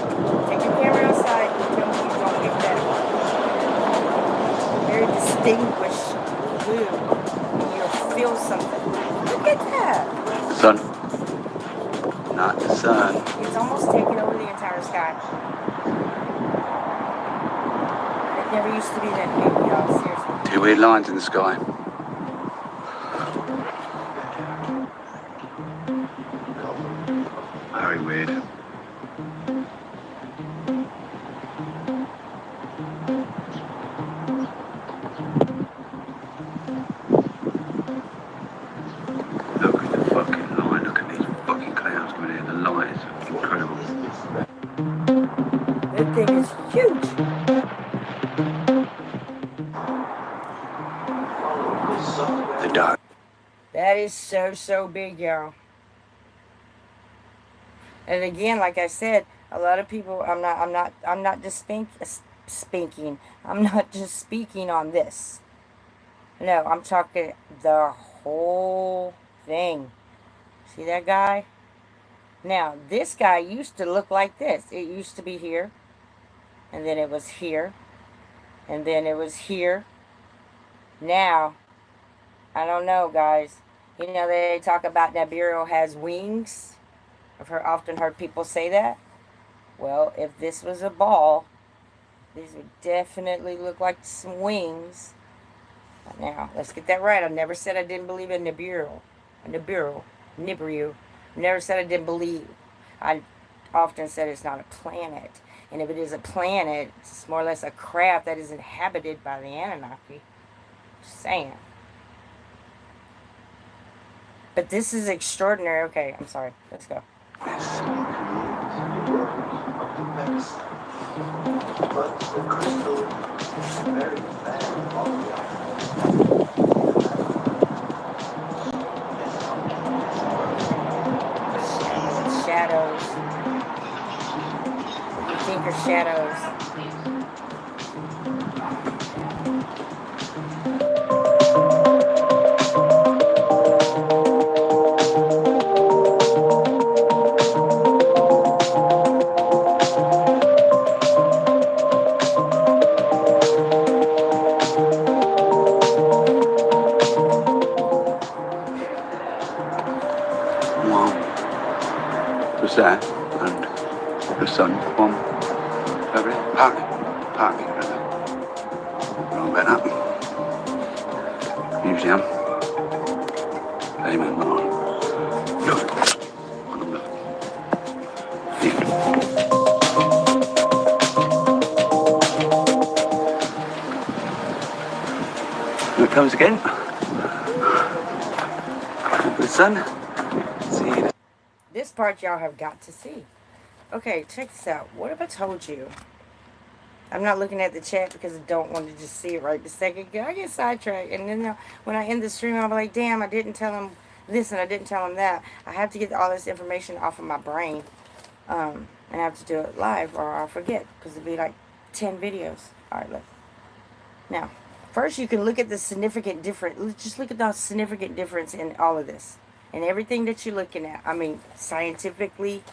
Take your camera outside and tell me you don't get that very distinguished blue. And you'll feel something. Look at that. Sun. Not the sun. It's almost taken over the entire sky. It never used to be that big, y'all. Seriously. Two weird lines in the sky. Very weird. Look at the fucking line. Look at these fucking clouds coming in. The light is incredible. That thing is huge. The dark. That is so big, y'all. And again, like I said, a lot of people, I'm not just speaking on this. No, I'm talking the whole thing. See that guy? Now, this guy used to look like this. It used to be here, and then it was here, and then it was here. Now, I don't know, guys. You know, they talk about Nibiru has wings. I've often heard people say that. Well, if this was a ball, these would definitely look like some wings. Now, let's get that right. I never said I didn't believe in Nibiru. Nibiru. Never said I didn't believe. I often said it's not a planet. And if it is a planet, it's more or less a craft that is inhabited by the Anunnaki. Just saying. But this is extraordinary. Okay, I'm sorry. Let's go. Shadows. What do you think are shadows? That and the sun from over there. Parking, rather. Wrong about that. Museum. Amen, Lord. Look. Here it comes again. The sun. See you. This part y'all have got to see. Okay, check this out. What if I told you? I'm not looking at the chat because I don't want to just see it right this second. I get sidetracked. And then when I end the stream, I'll be like, damn, I didn't tell him this and I didn't tell him that. I have to get all this information off of my brain. And I have to do it live or I'll forget. Because it'll be like 10 videos. Alright, look. Now, first you can look at the significant difference. Just look at the significant difference in all of this. And everything that you're looking at. I mean, scientifically,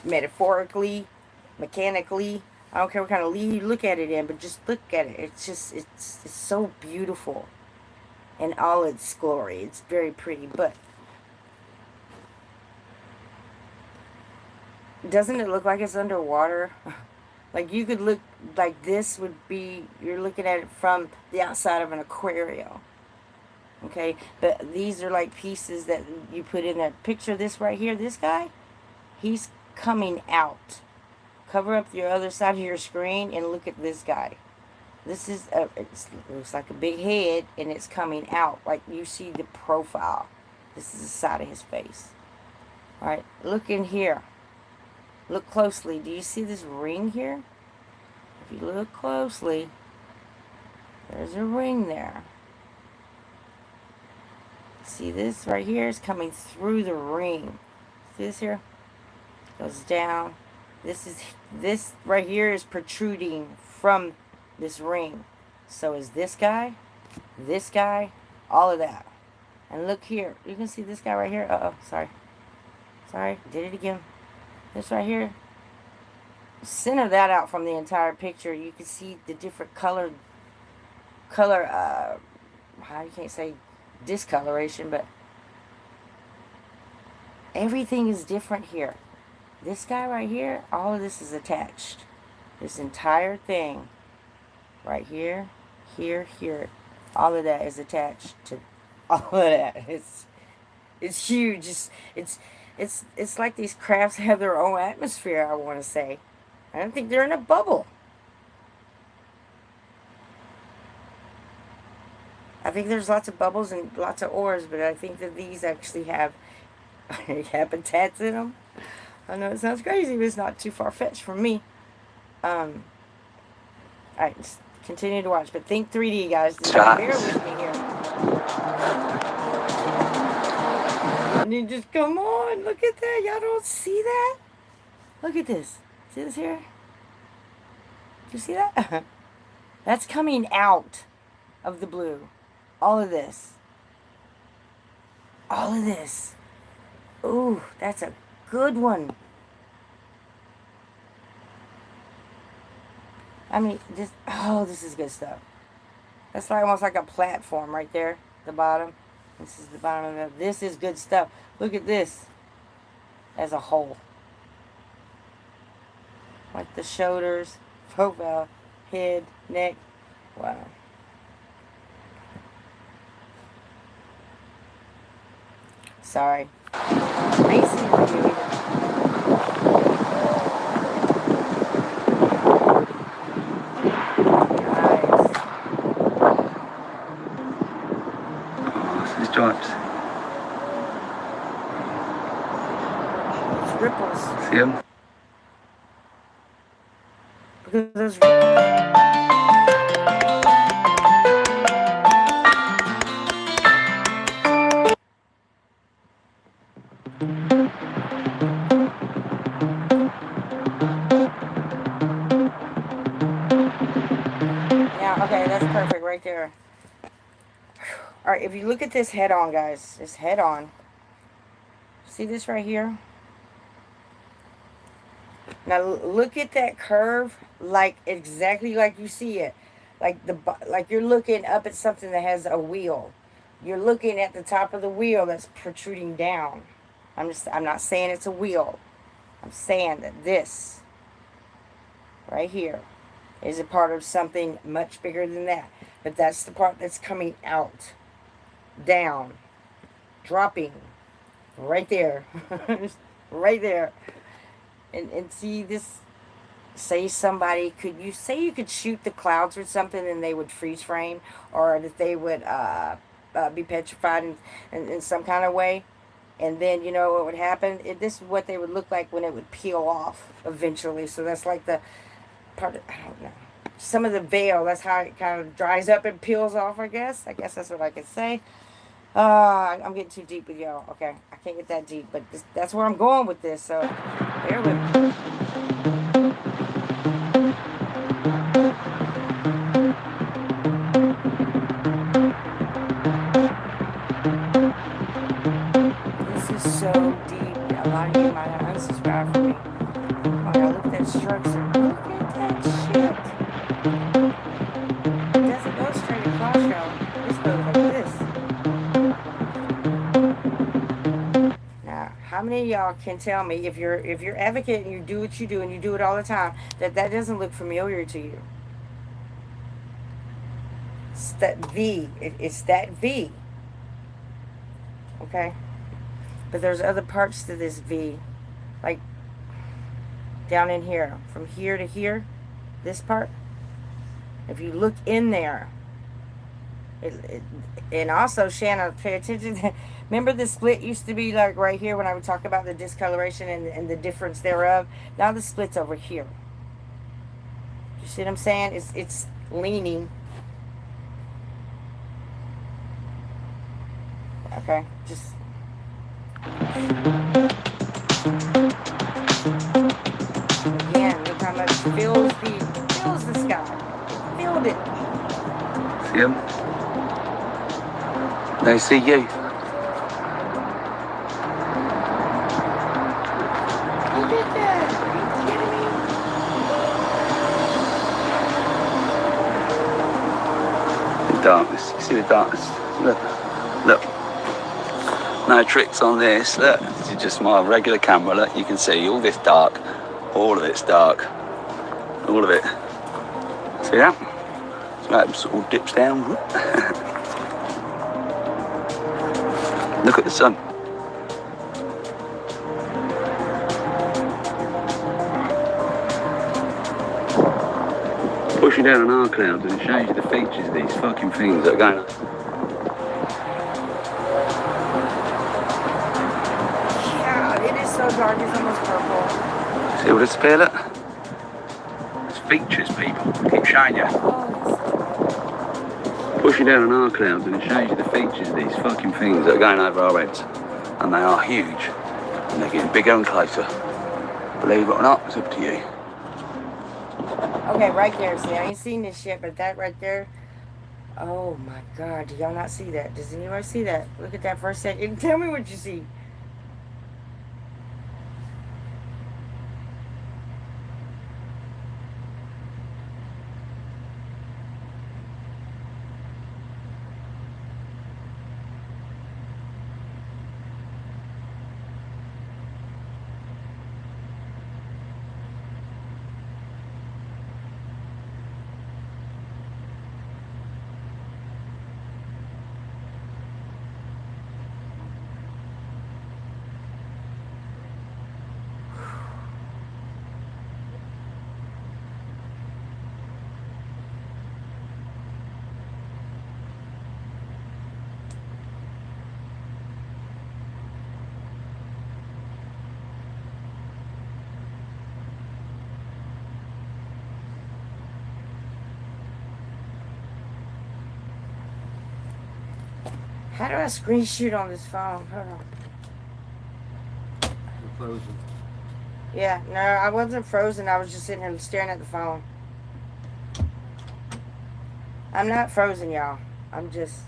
metaphorically, mechanically, I don't care what kind of lead you look at it in, but just look at it. It's just, it's so beautiful in all its glory. It's very pretty, but doesn't it look like it's underwater? Like you could look, like this would be, you're looking at it from the outside of an aquarium. Okay, but these are like pieces that you put in there. Picture this right here, this guy, he's coming out. Cover up your other side of your screen and look at this guy. This is, it looks like a big head and it's coming out. Like you see the profile. This is the side of his face. Alright, look in here. Look closely. Do you see this ring here? If you look closely, there's a ring there. See this right here is coming through the ring. See this here? Goes down. This right here is protruding from this ring. So is this guy, all of that. And look here. You can see this guy right here. Uh-oh, sorry. Sorry, did it again. This right here. Center that out from the entire picture. You can see the different color, you can't say discoloration, but everything is different here. This guy right here, all of this is attached. This entire thing, right here, here, all of that is attached to all of that. It's huge. It's like these crafts have their own atmosphere, I want to say. I don't think they're in a bubble. I think there's lots of bubbles and lots of oars, but I think that these actually have habitats in them. I know it sounds crazy, but it's not too far-fetched for me. Alright, just continue to watch, but think 3D, guys. Just bear with me here. And you just, come on, look at that. Y'all don't see that? Look at this. See this here? Do you see that? That's coming out of the blue. All of this. All of this. Ooh, that's a good one. I mean, this is good stuff. That's like almost like a platform right there, the bottom. This is the bottom of it. This is good stuff. Look at this as a whole. Like the shoulders, profile, head, neck. Wow. Sorry. I ain't seen the video either. Stripes. It's ripples. See them? Because there's ripples. Yeah, okay, that's perfect right there. Alright, if you look at this head on, guys, this head on. See this right here? Now look at that curve, like exactly like you see it. Like you're looking up at something that has a wheel. You're looking at the top of the wheel that's protruding down. I'm not saying it's a wheel. I'm saying that this right here is a part of something much bigger than that. But that's the part that's coming out. Down. Dropping. Right there. Right there. And see this, say somebody could, you could shoot the clouds or something and they would freeze frame, or that they would be petrified in some kind of way. And then, you know what would happen? This is what they would look like when it would peel off eventually. So that's like the part of, I don't know. Some of the veil, that's how it kind of dries up and peels off, I guess. I guess that's what I could say. I'm getting too deep with y'all. Okay, I can't get that deep, but that's where I'm going with this, so bear with me. This is so deep. A lot of you might have unsubscribed from me. Oh, now look at that structure. Look at that many of y'all can tell me if you're advocate and you do what you do and you do it all the time, that doesn't look familiar to you? It's that V. It's that V. Okay? But there's other parts to this V. Like down in here. From here to here. This part. If you look in there. And also, Shanna, pay attention. Remember the split used to be like right here when I would talk about the discoloration and the difference thereof? Now the split's over here. You see what I'm saying? It's leaning. Okay, just... Again, look how much fills the sky. Filled it. See them? They see you. Look at that. Are you kidding me? The darkness. You see the darkness? Look. Look. No tricks on this. Look. This is just my regular camera. Look, you can see all this dark. All of it's dark. All of it. See that? So that sort of dips down. Look at the sun. Push you down on our clouds and it shows you the features of these fucking things that are going on. Yeah, it is so dark, it's almost purple. See all this appear, look? It's features, people. I keep showing you. Push you down on our clouds and it shows you the features of these fucking things that are going over our heads. And they are huge. And they're getting bigger and closer. Believe it or not, it's up to you. Okay, right there. See, I ain't seen this shit, but that right there. Oh my God, do y'all not see that? Does anybody see that? Look at that for a second. Tell me what you see. How do I screen shoot on this phone? Hold on. You're frozen. Yeah, no, I wasn't frozen. I was just sitting here staring at the phone. I'm not frozen, y'all. I'm just...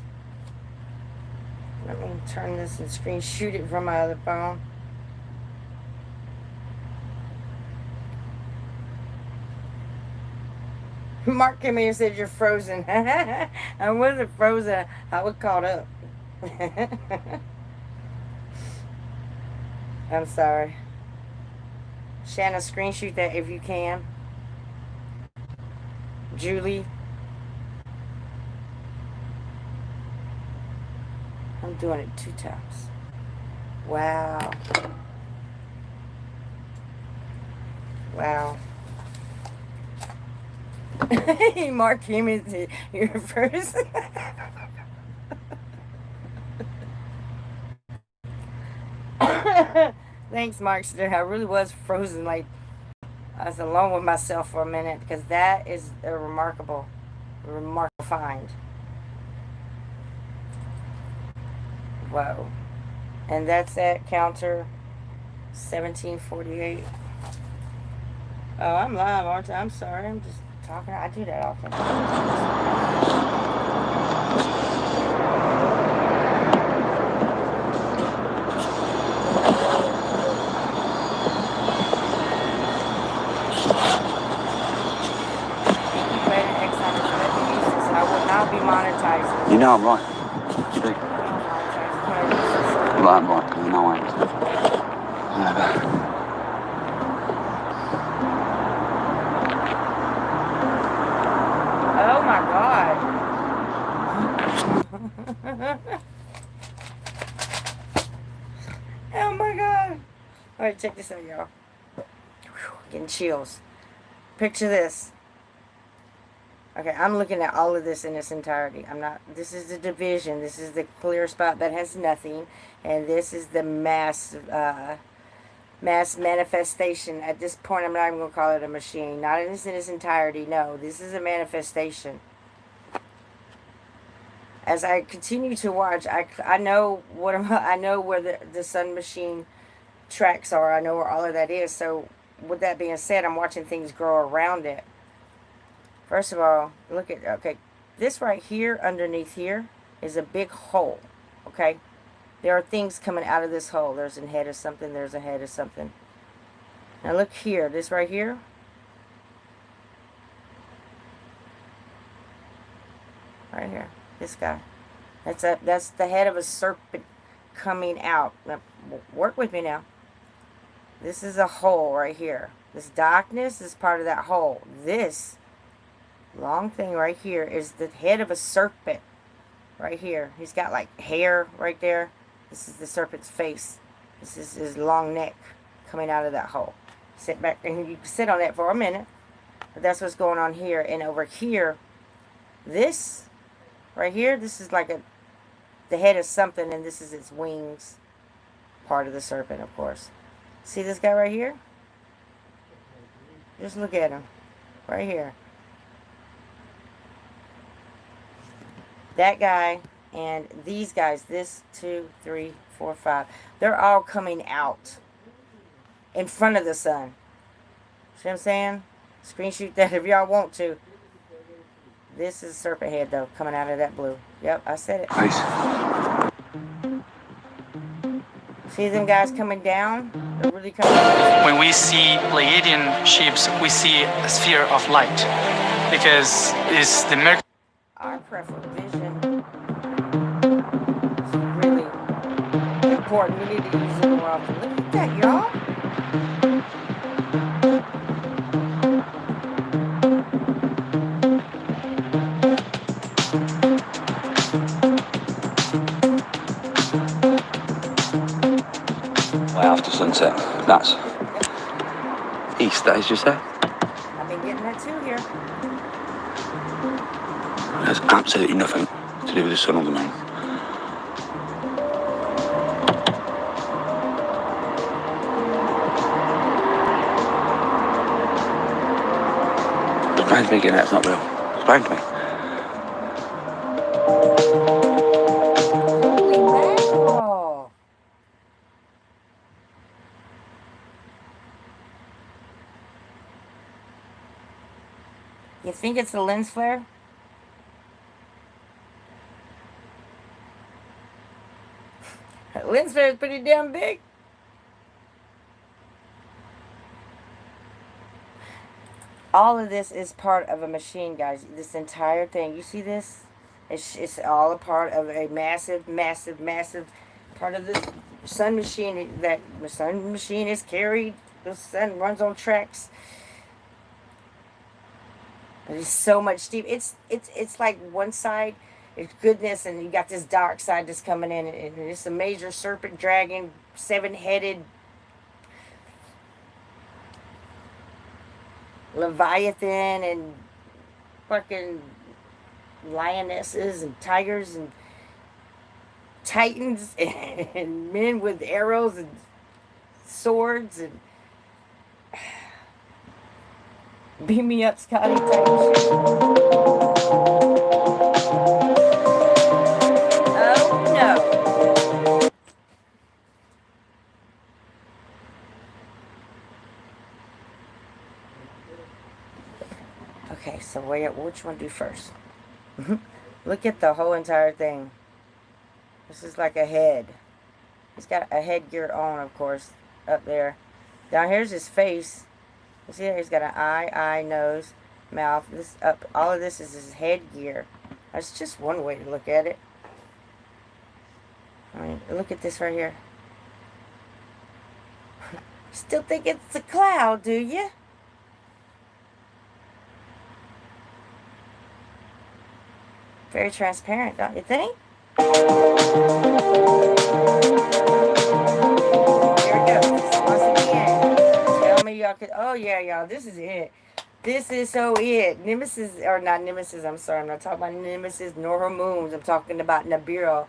Let me turn this and screen shoot it from my other phone. Mark came here and said you're frozen. I wasn't frozen. I was caught up. I'm sorry. Shanna, screen shoot that if you can. Julie. I'm doing it 2 times. Wow. Wow. Mark came into your first. Thanks, Markster. I really was frozen. Like, I was alone with myself for a minute because that is a remarkable find. Whoa. And that's at counter 1748. Oh, I'm live, aren't I? I'm sorry. I'm just talking. I do that often. I will not be monetizing. You know I'm right. You do. Monetizing. Well, I'm right, because I know I am. Oh my God. Oh my God. Alright, check this out, y'all. Getting chills. Picture this. Okay, I'm looking at all of this in its entirety. I'm not, this is the division. This is the clear spot that has nothing. And this is the mass manifestation. At this point, I'm not even going to call it a machine. Not in its entirety. No, this is a manifestation. As I continue to watch, I know I know where the sun machine tracks are. I know where all of that is. So, with that being said, I'm watching things grow around it. First of all, look at, okay, this right here, underneath here, is a big hole, okay? There are things coming out of this hole. There's a head of something, there's a head of something. Now look here, this right here. Right here, this guy. That's the head of a serpent coming out. Now, work with me now. This is a hole right here. This darkness is part of that hole. This long thing right here is the head of a serpent. Right here. He's got like hair right there. This is the serpent's face. This is his long neck coming out of that hole. Sit back and you can sit on that for a minute. But that's what's going on here. And over here, this right here, this is like the head of something, and this is its wings. Part of the serpent, of course. See this guy right here? Just look at him. Right here. That guy and these guys, this, 2, 3, 4, 5, they're all coming out in front of the sun. See what I'm saying? Screenshot that if y'all want to. This is serpent head, though, coming out of that blue. Yep, I said it. Nice. See them guys coming down? They're really coming down. When we see Pleiadian ships, we see a sphere of light, because it's the Mercury. Our peripheral vision is really important. We need to use it more often. Look at that, y'all. Way after sunset. That's east, that is just there. I've been getting that too here. There's absolutely nothing to do with the sun or the moon. Explain to me again, that's not real. Explain to me. Holy mackerel. You think it's a lens flare? Lens flare is pretty damn big. All of this is part of a machine, guys. This entire thing. You see this? It's all a part of a massive, massive, massive part of the sun machine. That the sun machine is carried. The sun runs on tracks. There's so much deep. It's like one side is goodness, and you got this dark side that's coming in, and it's a major serpent dragon, 7-headed Leviathan, and fucking lionesses and tigers and titans and men with arrows and swords and beam me up, Scotty type shit. Oh no. Okay, so which one do first? Look at the whole entire thing. This is like a head. He's got a headgear on, of course, up there. Down here's his face. You see there? He's got an eye, nose, mouth. This up. All of this is his headgear. That's just one way to look at it. I mean, look at this right here. Still think it's a cloud, do you? Very transparent, don't you think? Here it goes. Once again, tell me y'all could. Oh yeah, y'all, this is it. This is so it. Nemesis, or not Nemesis, I'm sorry. I'm not talking about Nemesis nor her moons. I'm talking about Nibiru.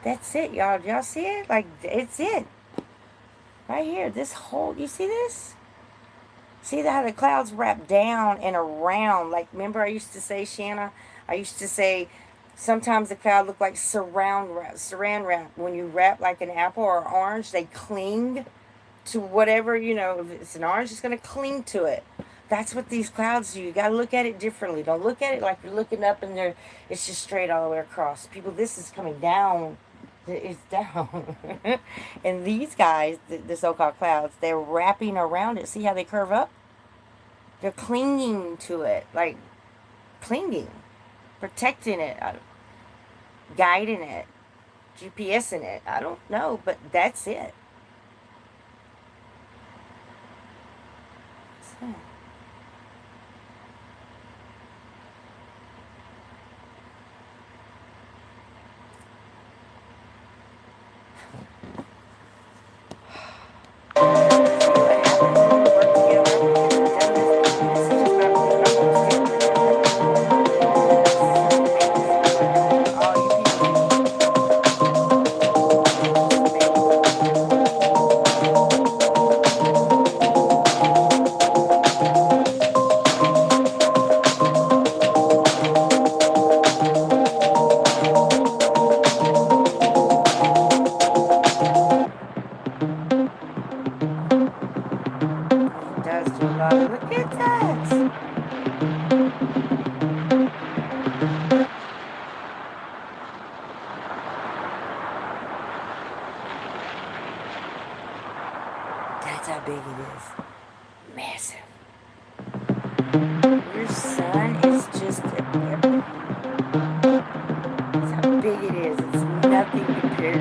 That's it, y'all. Y'all see it? Like, it's it. Right here. This whole, you see this? See how the clouds wrap down and around? Like, remember I used to say, Shanna? I used to say, sometimes the cloud look like saran wrap. When you wrap like an apple or orange, they cling to whatever, you know, if it's an orange, it's going to cling to it. That's what these clouds do. You got to look at it differently. Don't look at it like you're looking up and there, it's just straight all the way across. People, this is coming down. It's down. And these guys, the so-called clouds, they're wrapping around it. See how they curve up? They're clinging to it. Like, clinging. Protecting it. Guiding it. GPSing it. I don't know, but that's it. So. Look at that. That's how big it is. Massive. Your sun is just that's how big it is. It's nothing compared to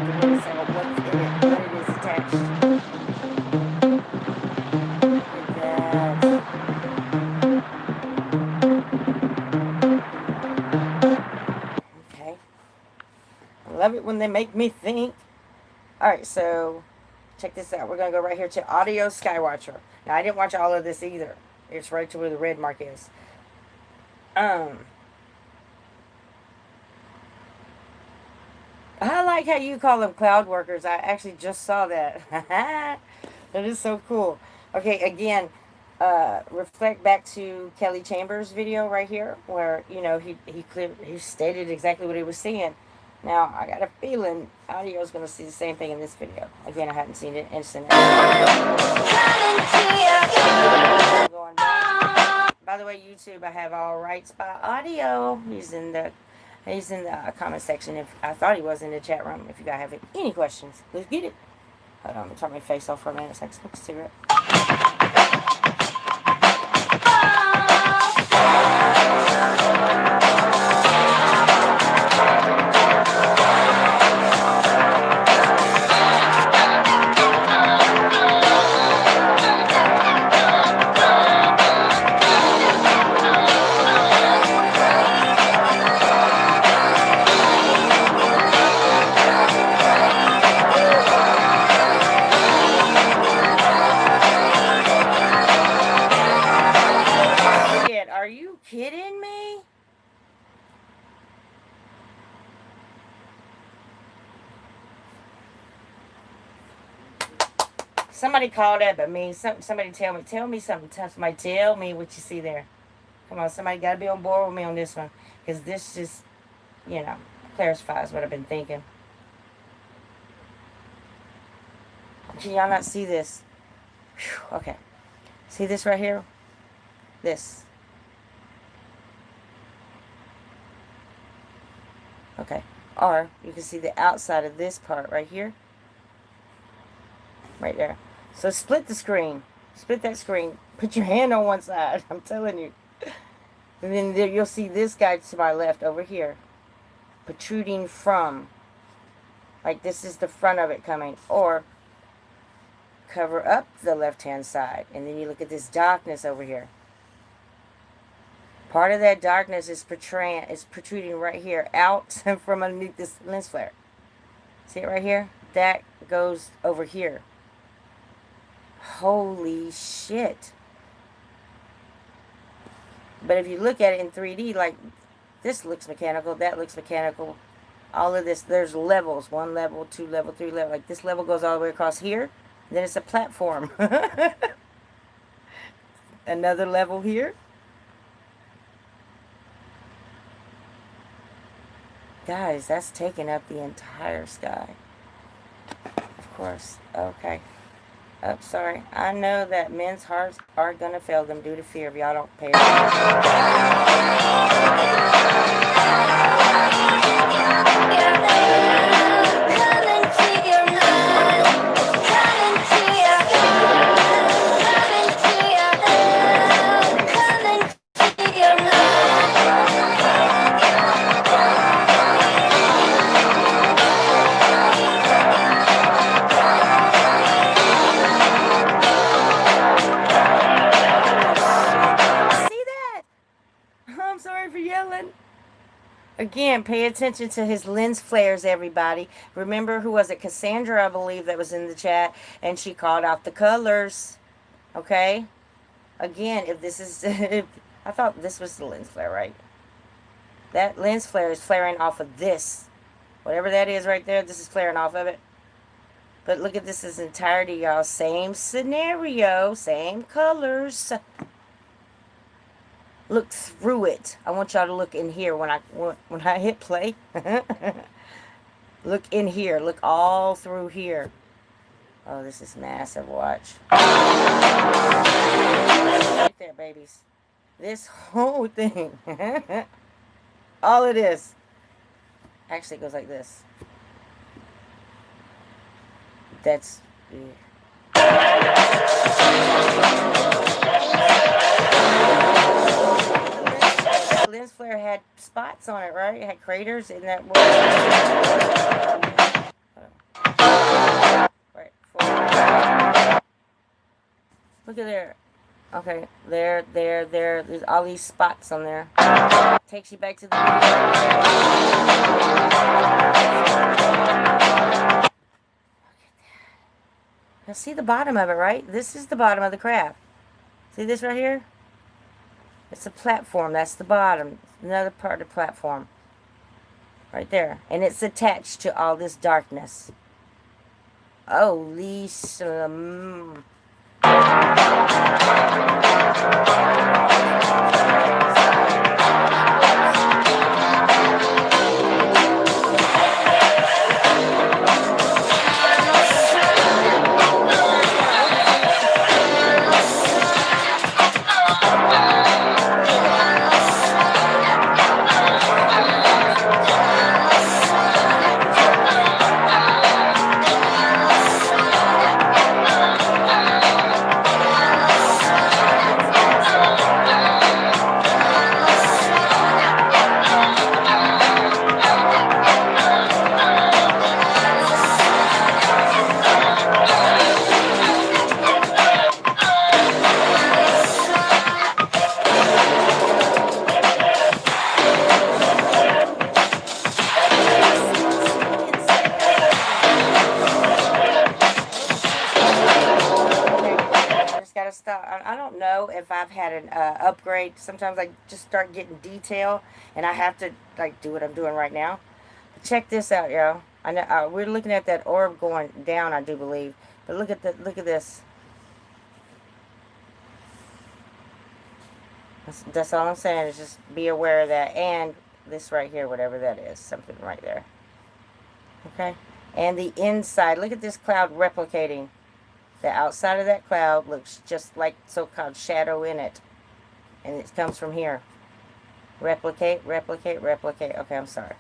what's in it, what it is attached to. Look at that. Okay. I love it when they make me think. Alright, so check this out. We're going to go right here to Audio Skywatcher. Now, I didn't watch all of this either. It's right to where the red mark is. I like how you call them cloud workers. I actually just saw that. That is so cool. Okay, again, reflect back to Kelly Chambers' video right here, where, you know, he stated exactly what he was seeing. Now, I got a feeling Audio is going to see the same thing in this video. Again, I hadn't seen it instant. Going back. By the way, YouTube, I have all rights by Audio. He's in the comment section. If I thought he was in the chat room. If you guys have any questions, let's get it. Hold on, I'm gonna turn my face off for a minute so I can smoke a cigarette. Are you kidding me? Somebody called that but me. Somebody tell me something. Somebody tell me what you see there. Come on, somebody got to be on board with me on this one. Because this just, you know, clarifies what I've been thinking. Can y'all not see this? Whew, okay. See this right here? This. Okay. Or you can see the outside of this part right here. Right there. So split the screen. Split that screen. Put your hand on one side. I'm telling you. And then there you'll see this guy to my left over here. Protruding from Like this is the front of it coming. Or cover up the left-hand side. And then you look at this darkness over here. Part of that darkness is protruding right here out from underneath this lens flare. See it right here? That goes over here. Holy shit. But if you look at it in 3D, like this looks mechanical, that looks mechanical. All of this, there's levels. 1 level, 2 level, 3 level. Like this level goes all the way across here. Then it's a platform. Another level here. Guys, that's taking up the entire sky. Of course. Okay. Oh, sorry. I know that men's hearts are going to fail them due to fear if y'all don't pay Again, pay attention to his lens flares, everybody. Remember, who was it? Cassandra, I believe, that was in the chat. And she called out the colors. Okay? Again, if this is... I thought this was the lens flare, right? That lens flare is flaring off of this. Whatever that is right there, this is flaring off of it. But look at this in entirety, y'all. Same scenario. Same colors. Look through it. I want y'all to look in here when I hit play. Look in here. Look all through here. Oh, this is massive. Watch. Right there, babies. This whole thing. All it is. Actually, it goes like this. That's... lens flare had spots on it, right? It had craters in that right. Look at there. Okay, there. There's all these spots on there. Takes you back to the video. Now see the bottom of it, right? This is the bottom of the craft. See this right here? It's a platform. That's the bottom. Another part of the platform. Right there. And it's attached to all this darkness. Holy I don't know if I've had an upgrade. Sometimes I just start getting detail, and I have to like do what I'm doing right now. But check this out, y'all. I know we're looking at that orb going down, I do believe. But look at this. That's all I'm saying is just be aware of that, and this right here, whatever that is, something right there. Okay, and the inside. Look at this cloud replicating. The outside of that cloud looks just like so-called shadow in it. And it comes from here. Replicate. Okay, I'm sorry.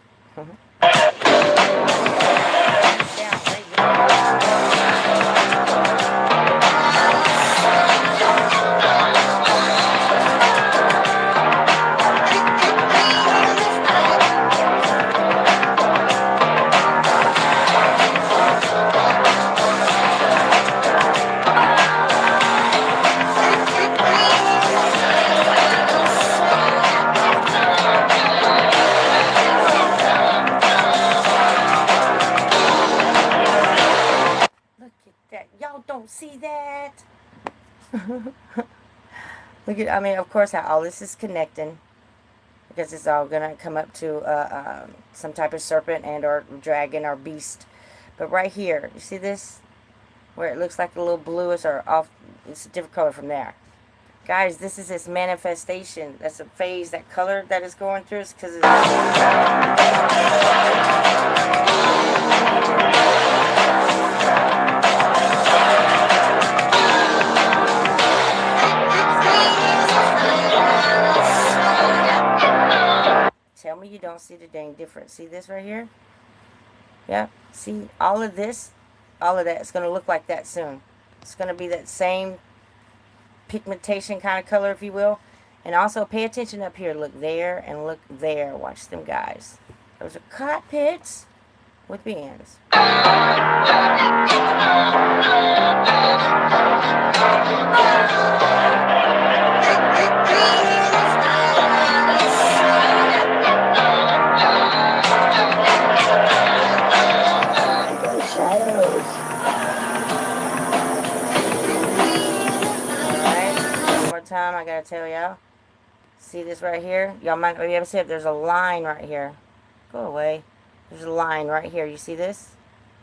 Look at, I mean, of course, how all this is connecting. Because it's all going to come up to some type of serpent and or dragon or beast. But right here, you see this? Where it looks like a little bluish or off, it's a different color from there. Guys, this is its manifestation. That's a phase, that color that is going through. It's because it's... Tell me you don't see the dang difference. See this right here? Yeah. See, all of this, all of that, it's going to look like that soon. It's going to be that same pigmentation kind of color, if you will. And also pay attention up here. Look there and look there. Watch them, guys. Those are cockpits with bands. Time I gotta tell y'all, see this right here? Y'all might be able to see it. There's a line right here. Go away. There's a line right here. You see this?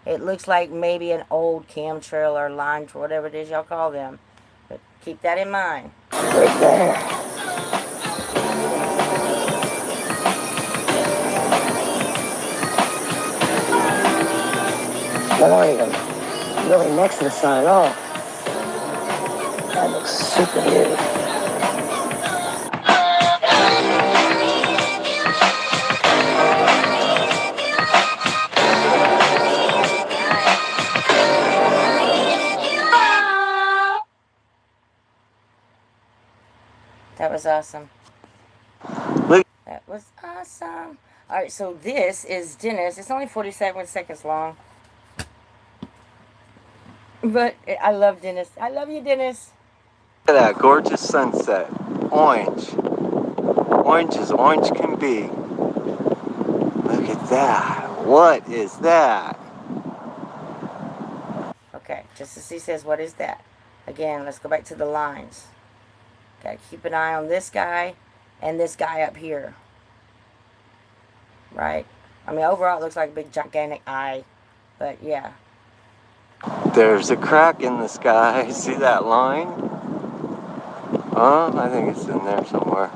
It looks like maybe an old chemtrail or line, whatever it is y'all call them. But keep that in mind. Right there. Not even really next to the sun at all. That looks super weird. That was awesome. That was awesome. Alright, so this is Dennis. It's only 47 seconds long. But I love Dennis. I love you, Dennis. Look at that gorgeous sunset. Orange. Orange as orange can be. Look at that. What is that? Okay, just as he says, what is that? Again, let's go back to the lines. Gotta keep an eye on this guy and this guy up here. Right? I mean, overall it looks like a big gigantic eye. But yeah. There's a crack in the sky. See that line? I think it's in there somewhere.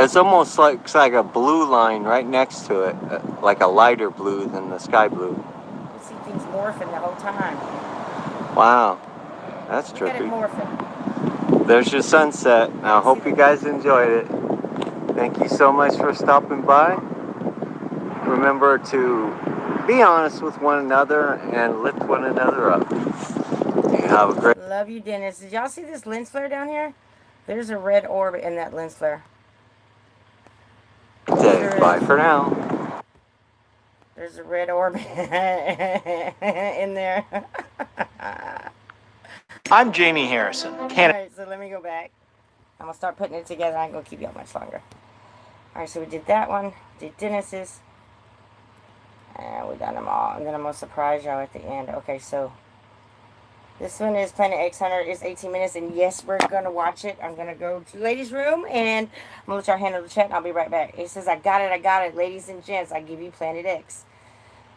It's almost looks like a blue line right next to it. Like a lighter blue than the sky blue. You see things morphing the whole time. Wow. That's Look at it trippy. morphing. There's your sunset. Now, I hope you guys enjoyed it. Thank you so much for stopping by. Remember to be honest with one another and lift one another up. You have a great... Love you, Dennis. Did y'all see this lens flare down here? There's a red orb in that lens flare. day. Bye for now. There's a red orb in there. I'm Jamie Harrison. Alright, so let me go back. I'm going to start putting it together. I ain't going to keep you up much longer. Alright, so we did that one. Did Dennis's. And we done them all. And then I'm going to surprise y'all at the end. Okay, so this one is Planet X Hunter. It's 18 minutes. And yes, we're going to watch it. I'm going to go to the ladies' room. And I'm going to let y'all handle the chat. And I'll be right back. It says, I got it. Ladies and gents, I give you Planet X.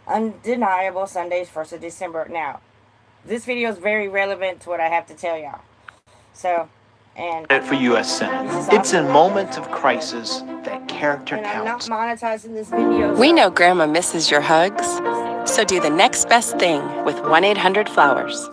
Undeniable Sundays, 1st of December. Now, this video is very relevant to what I have to tell y'all. So, and For U.S. Senate. It's in moments of crisis that character and I'm not counts. monetizing this video. We know Grandma misses your hugs, so do the next best thing with 1-800-Flowers.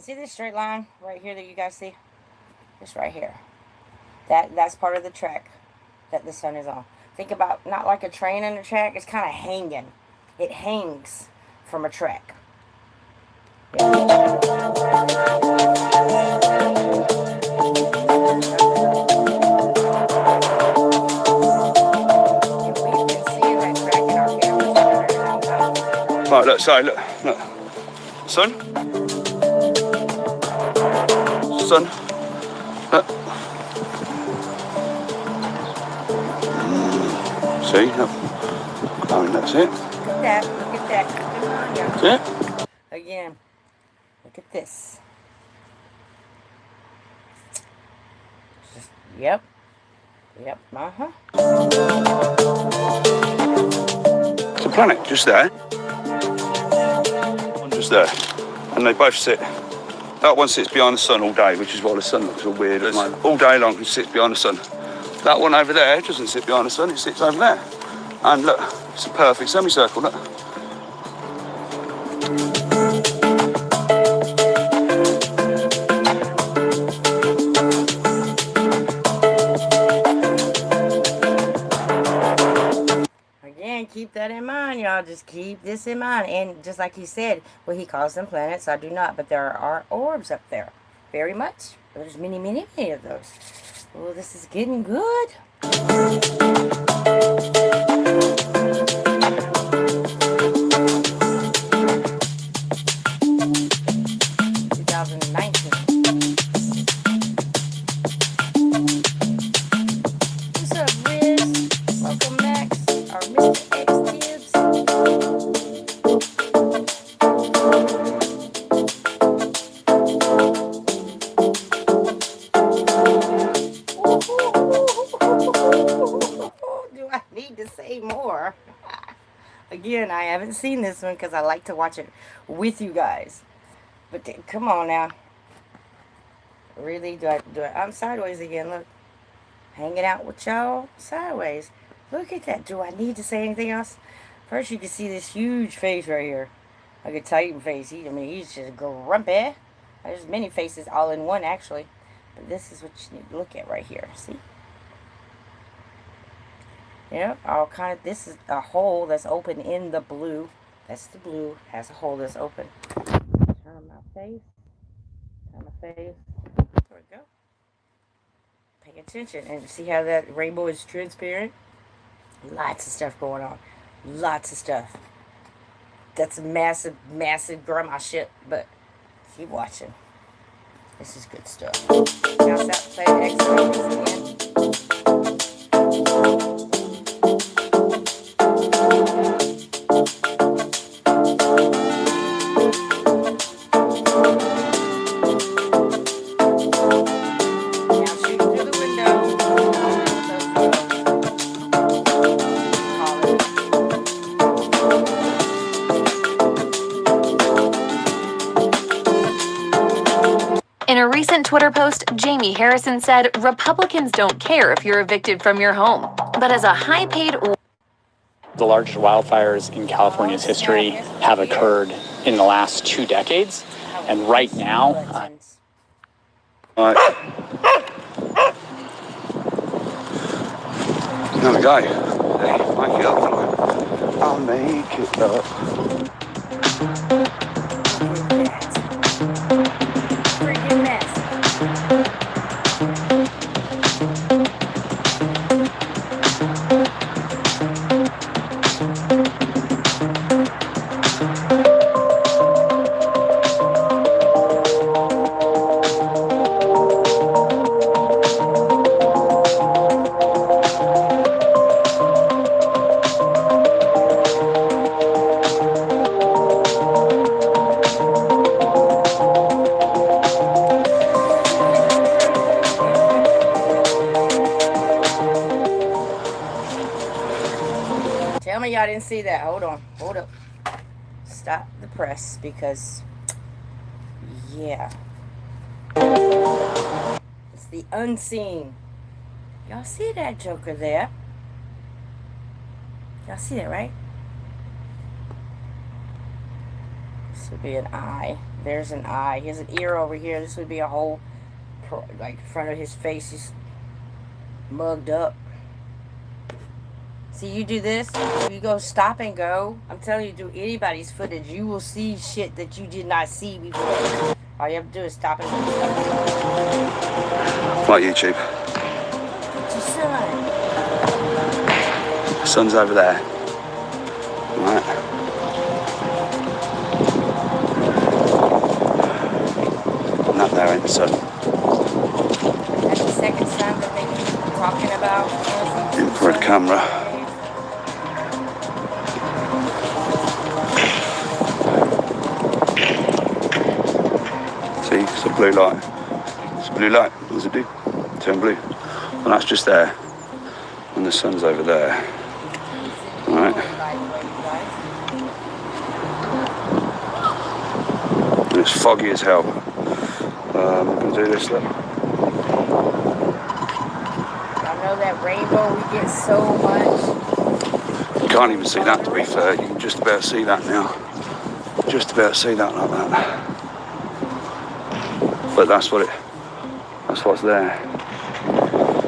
See this straight line right here that you guys see? This right here. That's part of the track that the sun is on. Think about not like a train on a track. It's kind of hanging. It hangs from a track. Right, look, sorry, look. Sun. Sun. Look. See? Look. I mean, that's it. Look at that. That's it. Again, look at this. Just, yep, uh-huh. It's a planet just there. One just there. And they both sit. That one sits behind the sun all day, which is why the sun looks all weird at the moment. All day long, it sits behind the sun. That one over there doesn't sit behind the sun, it sits over there. And look, it's a perfect semicircle, look. Again, keep that in mind, y'all. Just keep this in mind. And just like he said, well, he calls them planets. I do not. But there are orbs up there. Very much. There's many, many, many of those. Oh, this is getting good. 2019. What's up, Riz? Welcome, Max. Our Mr. X Tibbs. Do I need to say more? Again, I haven't seen this one because I like to watch it with you guys. But come on now. Really? Do I? I'm sideways again, look. Hanging out with y'all sideways. Look at that. Do I need to say anything else? First, you can see this huge face right here. Like a Titan face. He's just grumpy. There's many faces all in one, actually. But this is what you need to look at right here. See? Yeah, all kind of. This is a hole that's open in the blue. That's the blue. Has a hole that's open. Turn my face. Turn my face. There we go. Pay attention. And see how that rainbow is transparent? Lots of stuff going on. Lots of stuff. That's massive, massive grandma shit. But keep watching. This is good stuff. Now stop playing X-rays again. In a recent Twitter post, Jamie Harrison said, "Republicans don't care if you're evicted from your home, but as a high-paid..." The largest wildfires in California's history have occurred in the last 2 decades, and right now... Another guy. Hey, make it up. I'll make it up. Freaking mess. Tell me y'all didn't see that. Hold on. Hold up. Stop the press because Yeah. It's the unseen. Y'all see that joker there? Y'all see that, right? This would be an eye. There's an eye. He has an ear over here. This would be a whole, like, front of his face. He's mugged up. See, you do this, you go stop and go. I'm telling you, do anybody's footage, you will see shit that you did not see before. All you have to do is stop and go. Right, YouTube. Look at your son. The sun's over there. Right. And that there ain't the sun. That's the second sun that they keep talking about. Infrared camera. See, it's a blue light. It's a blue light. What does it do? Turn blue. And that's just there. And the sun's over there. Alright. And it's foggy as hell. I'm going to do this, look. I know that rainbow, we get so much. You can't even see that, to be fair. You can just about see that now. Just about see that like that. But that's what's there.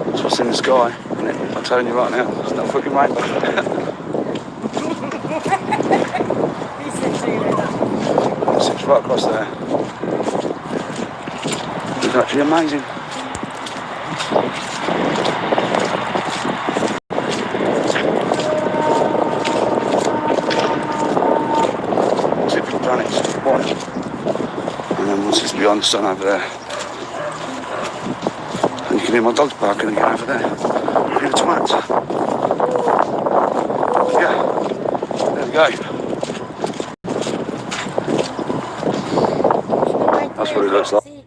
That's what's in the sky, isn't it? I'm telling you right now, it's not fucking rainbow. It's right across there. It's actually amazing. Typical planets, watch. And then once it's beyond the sun over there. And you can hear my dogs barking again over there. You hear the twats. Yeah, there we go. That's what it looks like. See,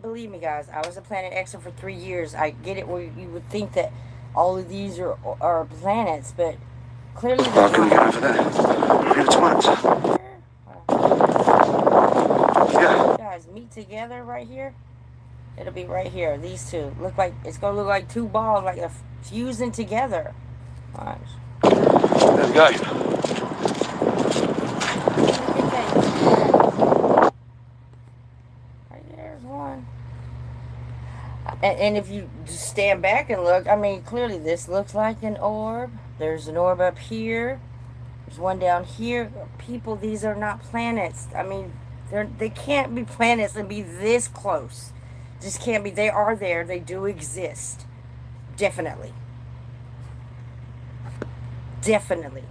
believe me, guys, I was a Planet Xer for 3 years. I get it where you would think that all of these are planets, but clearly they're Barking again over there. You hear the twats. Yeah. Guys, meet together right here. It'll be right here. These two look like it's gonna look like two balls, like they're fusing together. Watch. There we go. Right there's one. And if you just stand back and look, I mean, clearly this looks like an orb. There's an orb up here. There's one down here. People, these are not planets. I mean, they can't be planets and be this close. Just can't be. They are there. They do exist. Definitely. Definitely.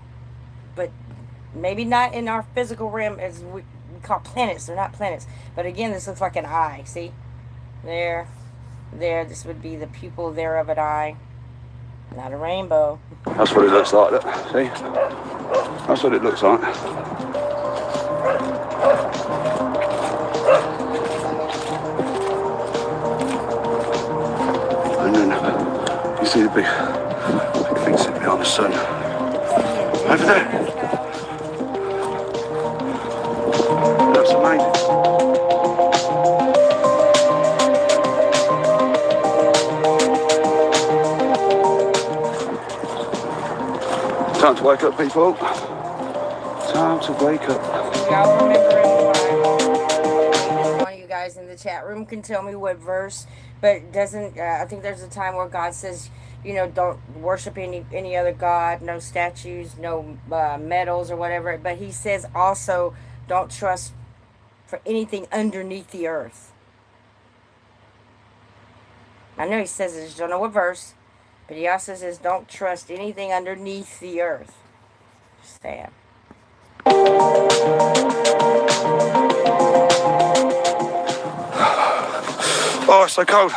But maybe not in our physical realm as we call planets. They're not planets. But again, this looks like an eye. See? There. There. This would be the pupil there of an eye. Not a rainbow. That's what it looks like, look. See? That's what it looks like. And then you see the big thing sitting behind the sun. Over there. That's amazing. Time to wake up, people. Time to wake up. Y'all remember in the Bible? One of you guys in the chat room can tell me what verse, but doesn't I think there's a time where God says, you know, don't worship any other god, no statues, no metals or whatever. But he says also, don't trust for anything underneath the earth. I know he says it, I just don't know what verse. But he also says, don't trust anything underneath the earth. Stand. Oh, it's so cold.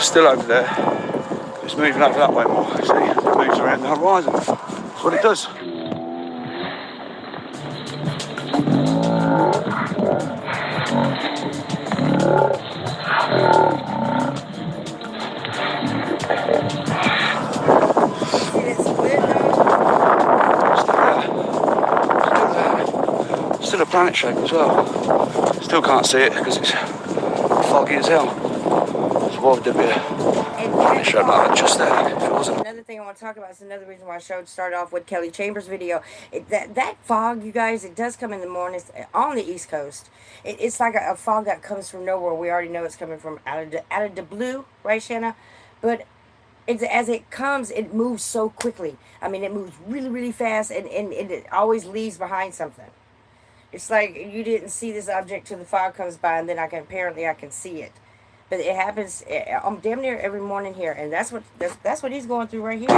still over there. It's moving over that way more. See, it moves around the horizon. That's what it does. Still a planet shape as well. Still can't see it because it's foggy as hell. So why would there be a planet shape like that just there if it wasn't? Another thing I want to talk about is another reason why I started off with Kelly Chambers' video. That fog, you guys, it does come in the mornings on the East Coast. It's like a fog that comes from nowhere. We already know it's coming from out of the blue, right, Shanna? But as it comes, it moves so quickly. I mean, it moves really, really fast, and it always leaves behind something. It's like you didn't see this object till the fog comes by, and then apparently I can see it. But it happens I'm damn near every morning here, and that's what he's going through right here.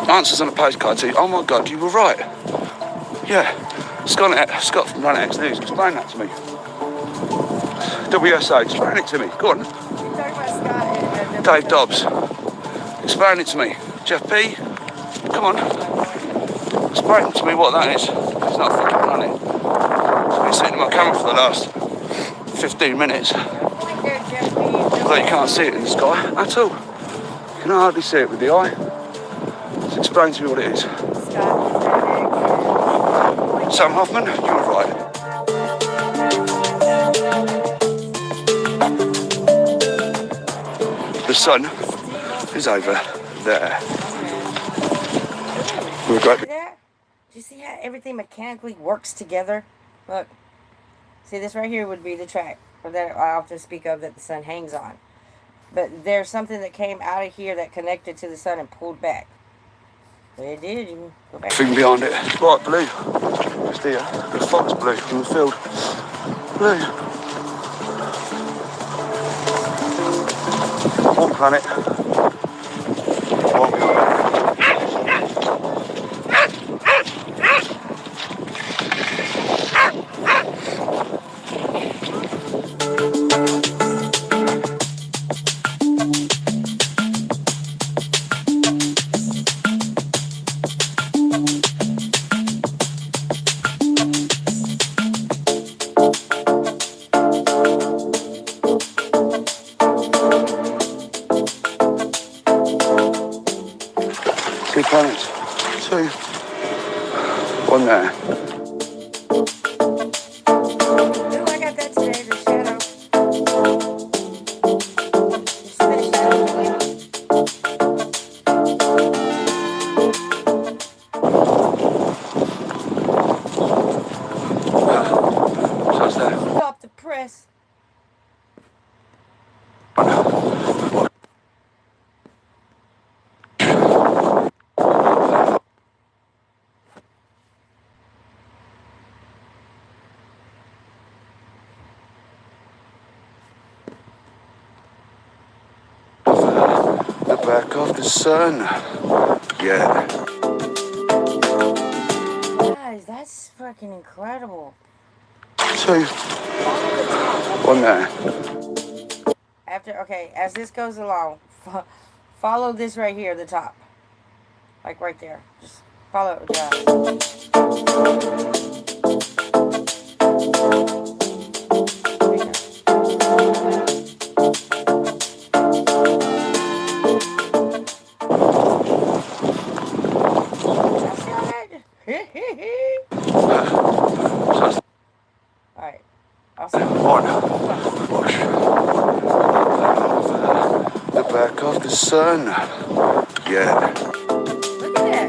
Answers on a postcard to you. Oh my God, you were right. Yeah, Scott from Run X News, explain that to me. WSA, explain it to me. Go on. You're talking about Scott Dave Dobbs, explain it to me. Jeff P, come on. Explain to me what that is. It's not fucking running. I've been sitting in my camera for the last 15 minutes. Although you can't see it in the sky at all. You can hardly see it with the eye. Just explain to me what it is. Sam Hoffman, you were right. The sun is over there. We're great. Do you see how everything mechanically works together? Look. See, this right here would be the track that I often speak of that the sun hangs on. But there's something that came out of here that connected to the sun and pulled back. But it did. You can go back. Thing behind it. It's bright blue. Just here. The fog's blue from the field. Blue. One planet. One planet. Two planets. Two. One there. Ooh, I got that today, the shadow. Just finished that. So what's there? Stop the press. The back of the sun. Yeah. Guys, that's fucking incredible. Two. One there. Okay, as this goes along, follow this right here, the top. Like right there. Just follow it with your eyes. There you go. Alright. One. Watch. The back of the sun. Yeah. Look at that.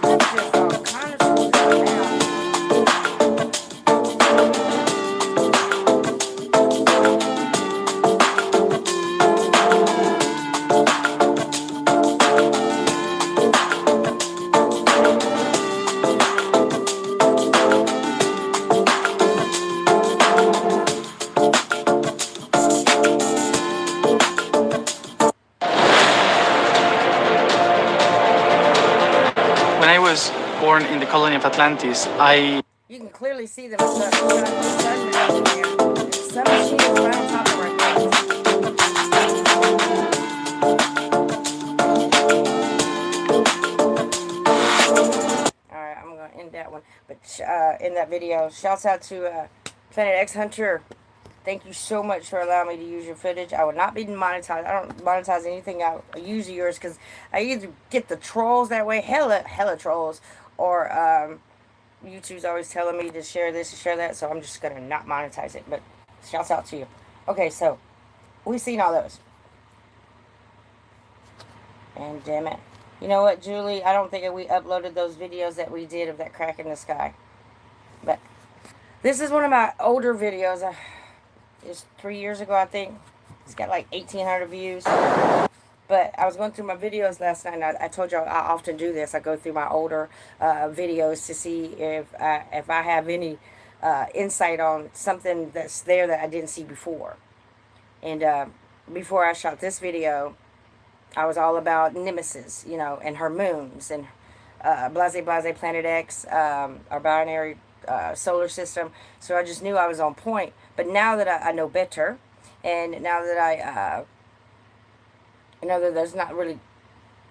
That's just all kind of screwed up now. When I was born in the colony of Atlantis, You can clearly see the sun in there. Some machines that video. Shouts out to Planet X Hunter. Thank you so much for allowing me to use your footage. I will not be monetized. I don't monetize anything I use of yours because I either get the trolls that way, hella trolls, or YouTube's always telling me to share this and share that, so I'm just going to not monetize it. But shouts out to you. Okay, so we've seen all those. And damn it. You know what, Julie? I don't think we uploaded those videos that we did of that crack in the sky. But this is one of my older videos. It's 3 years ago, I think. It's got like 1,800 views. But I was going through my videos last night, and I told you I often do this. I go through my older videos to see if I have any insight on something that's there that I didn't see before. And before I shot this video, I was all about Nemesis, you know, and her moons, and Blase Planet X, our binary solar system. So I just knew I was on point. But now that I know better, and now that I know that there's not really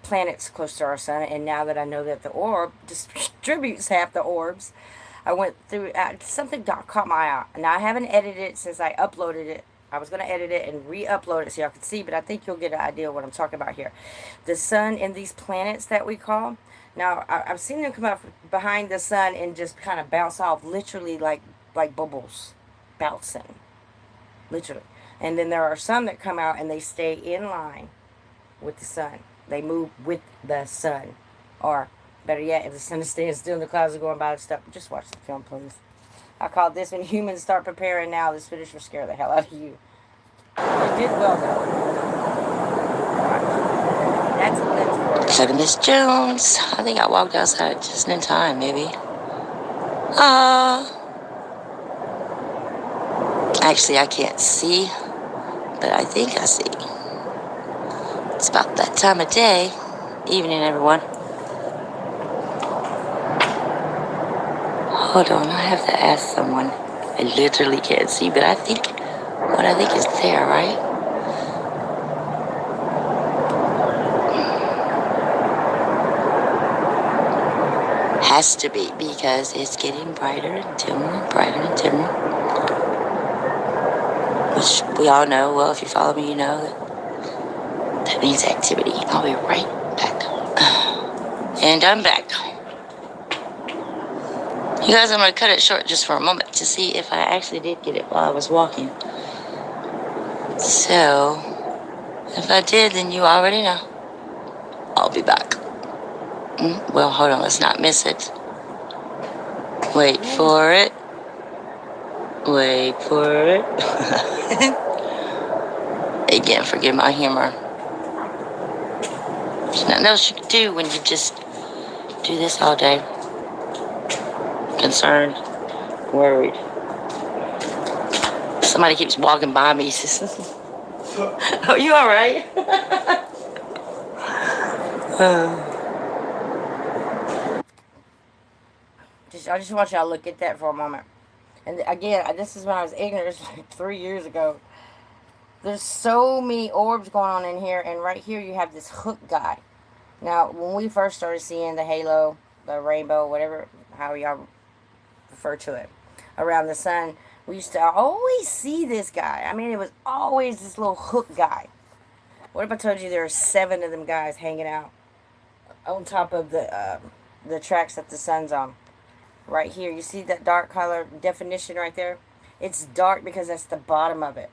planets close to our sun, and now that I know that the orb distributes half the orbs, I went through something caught my eye. Now I haven't edited it since I uploaded it. I was going to edit it and re-upload it so y'all can see, but I think you'll get an idea of what I'm talking about here. The sun and these planets that we call. Now, I've seen them come up behind the sun and just kind of bounce off, literally like bubbles bouncing. Literally. And then there are some that come out and they stay in line with the sun. They move with the sun. Or, better yet, if the sun is staying still and the clouds are going by and stuff, just watch the film, please. I call this When Humans Start Preparing Now. This footage will scare the hell out of you. It did well, though. That's a lens for it. ChinaMrsJones. I think I walked outside just in time, maybe. Actually, I can't see, but I think I see. It's about that time of day. Evening, everyone. Hold on, I have to ask someone. I literally can't see, but I think what I think is there, right? Has to be, because it's getting brighter and dimmer and brighter and dimmer. Which we all know. Well, if you follow me, you know that means activity. I'll be right back. And I'm back. You guys, I'm going to cut it short just for a moment to see if I actually did get it while I was walking. So, if I did, then you already know. I'll be back. Well, hold on. Let's not miss it. Wait for it. Wait for it. Again, forgive my humor. There's nothing else you can do when you just do this all day. Concerned, worried. Somebody keeps walking by me. Oh, you all right? I just want y'all to look at that for a moment. And again, this is when I was ignorant. It's like 3 years ago. There's so many orbs going on in here, and right here you have this hook guy. Now, when we first started seeing the halo, the rainbow, whatever, how y'all refer to it, around the sun, we used to always see this guy. I mean, it was always this little hook guy. What if I told you there are 7 of them guys hanging out on top of the tracks that the sun's on? Right here, you see that dark color definition right there? It's dark because that's the bottom of it.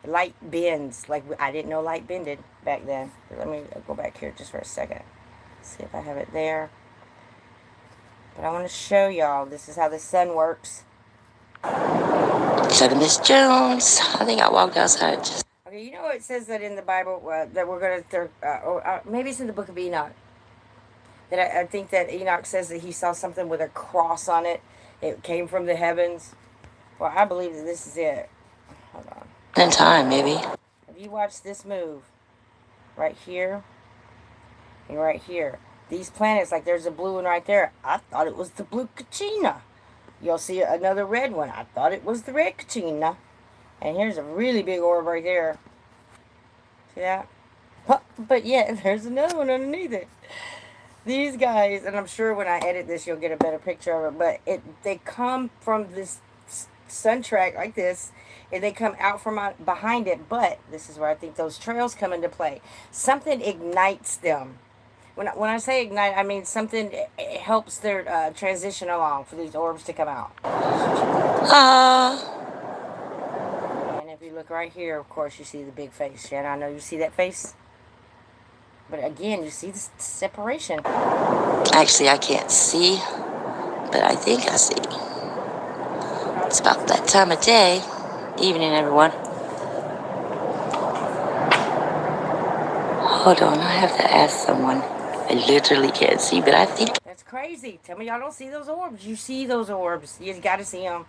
Light bends. Like, I didn't know light bended back then. Let me go back here just for a second. See if I have it there. But I want to show y'all. This is how the sun works. ChinaMrsJones. I think I walked outside just... Okay, you know it says that in the Bible that we're going to... maybe it's in the book of Enoch. That I think that Enoch says that he saw something with a cross on it. It came from the heavens. Well, I believe that this is it. Hold on. In time, maybe. If you watch this move, right here and right here, these planets, like there's a blue one right there. I thought it was the blue Kachina. You'll see another red one. I thought it was the red Kachina. And here's a really big orb right there. See that? But yeah, there's another one underneath it. These guys, and I'm sure when I edit this, you'll get a better picture of it. But they come from this sun track like this, and they come out from behind it. But this is where I think those trails come into play. Something ignites them. When I say ignite, I mean something it helps their transition along for these orbs to come out. And if you look right here, of course, you see the big face. Shannon, I know you see that face. But again, you see the separation. Actually, I can't see, but I think I see. It's about that time of day. Evening, everyone. Hold on, I have to ask someone. I literally can't see, but I think... That's crazy. Tell me y'all don't see those orbs. You see those orbs. You just gotta see them.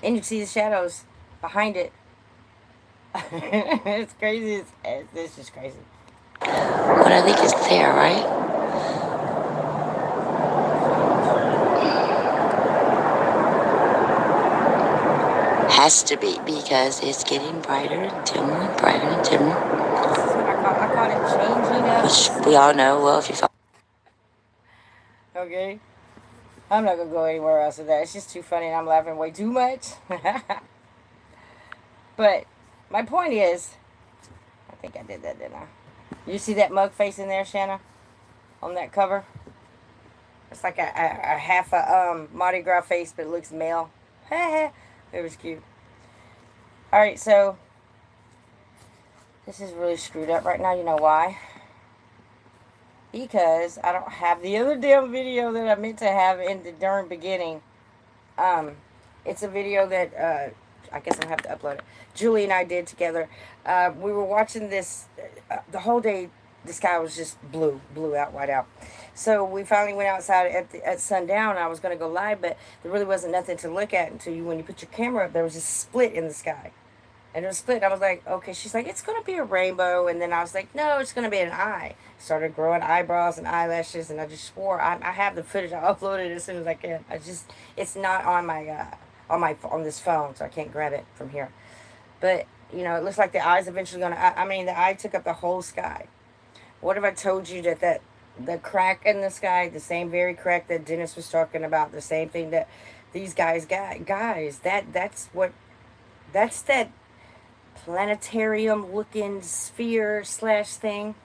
And you see the shadows behind it. It's crazy. It's just crazy. But I think it's there, right? Has to be, because it's getting brighter and dimmer and brighter and dimmer. This is what I call it changing up. Which we all know, well, if you follow... Okay. I'm not gonna go anywhere else with that. It's just too funny and I'm laughing way too much. But my point is, I think I did that, didn't I? You see that mug face in there, Shanna? On that cover? It's like a half a Mardi Gras face, but it looks male. It was cute. Alright, so this is really screwed up right now. You know why? Because I don't have the other damn video that I meant to have in the darn beginning. It's a video that I guess I'll have to upload it. Julie and I did together. We were watching this the whole day. The sky was just blue out, white out. So we finally went outside at sundown. I was going to go live, but there really wasn't nothing to look at until when you put your camera up, there was a split in the sky. And it was split. I was like, okay. She's like, it's going to be a rainbow. And then I was like, no, it's going to be an eye. Started growing eyebrows and eyelashes, and I just swore. I have the footage. I'll upload it as soon as I can. It's not on my on this phone, so I can't grab it from here. But you know, it looks like the eye's eventually going to. I mean, the eye took up the whole sky. What if I told you that the crack in the sky, the same very crack that Dennis was talking about, the same thing that these guys got, that's that planetarium looking sphere / thing.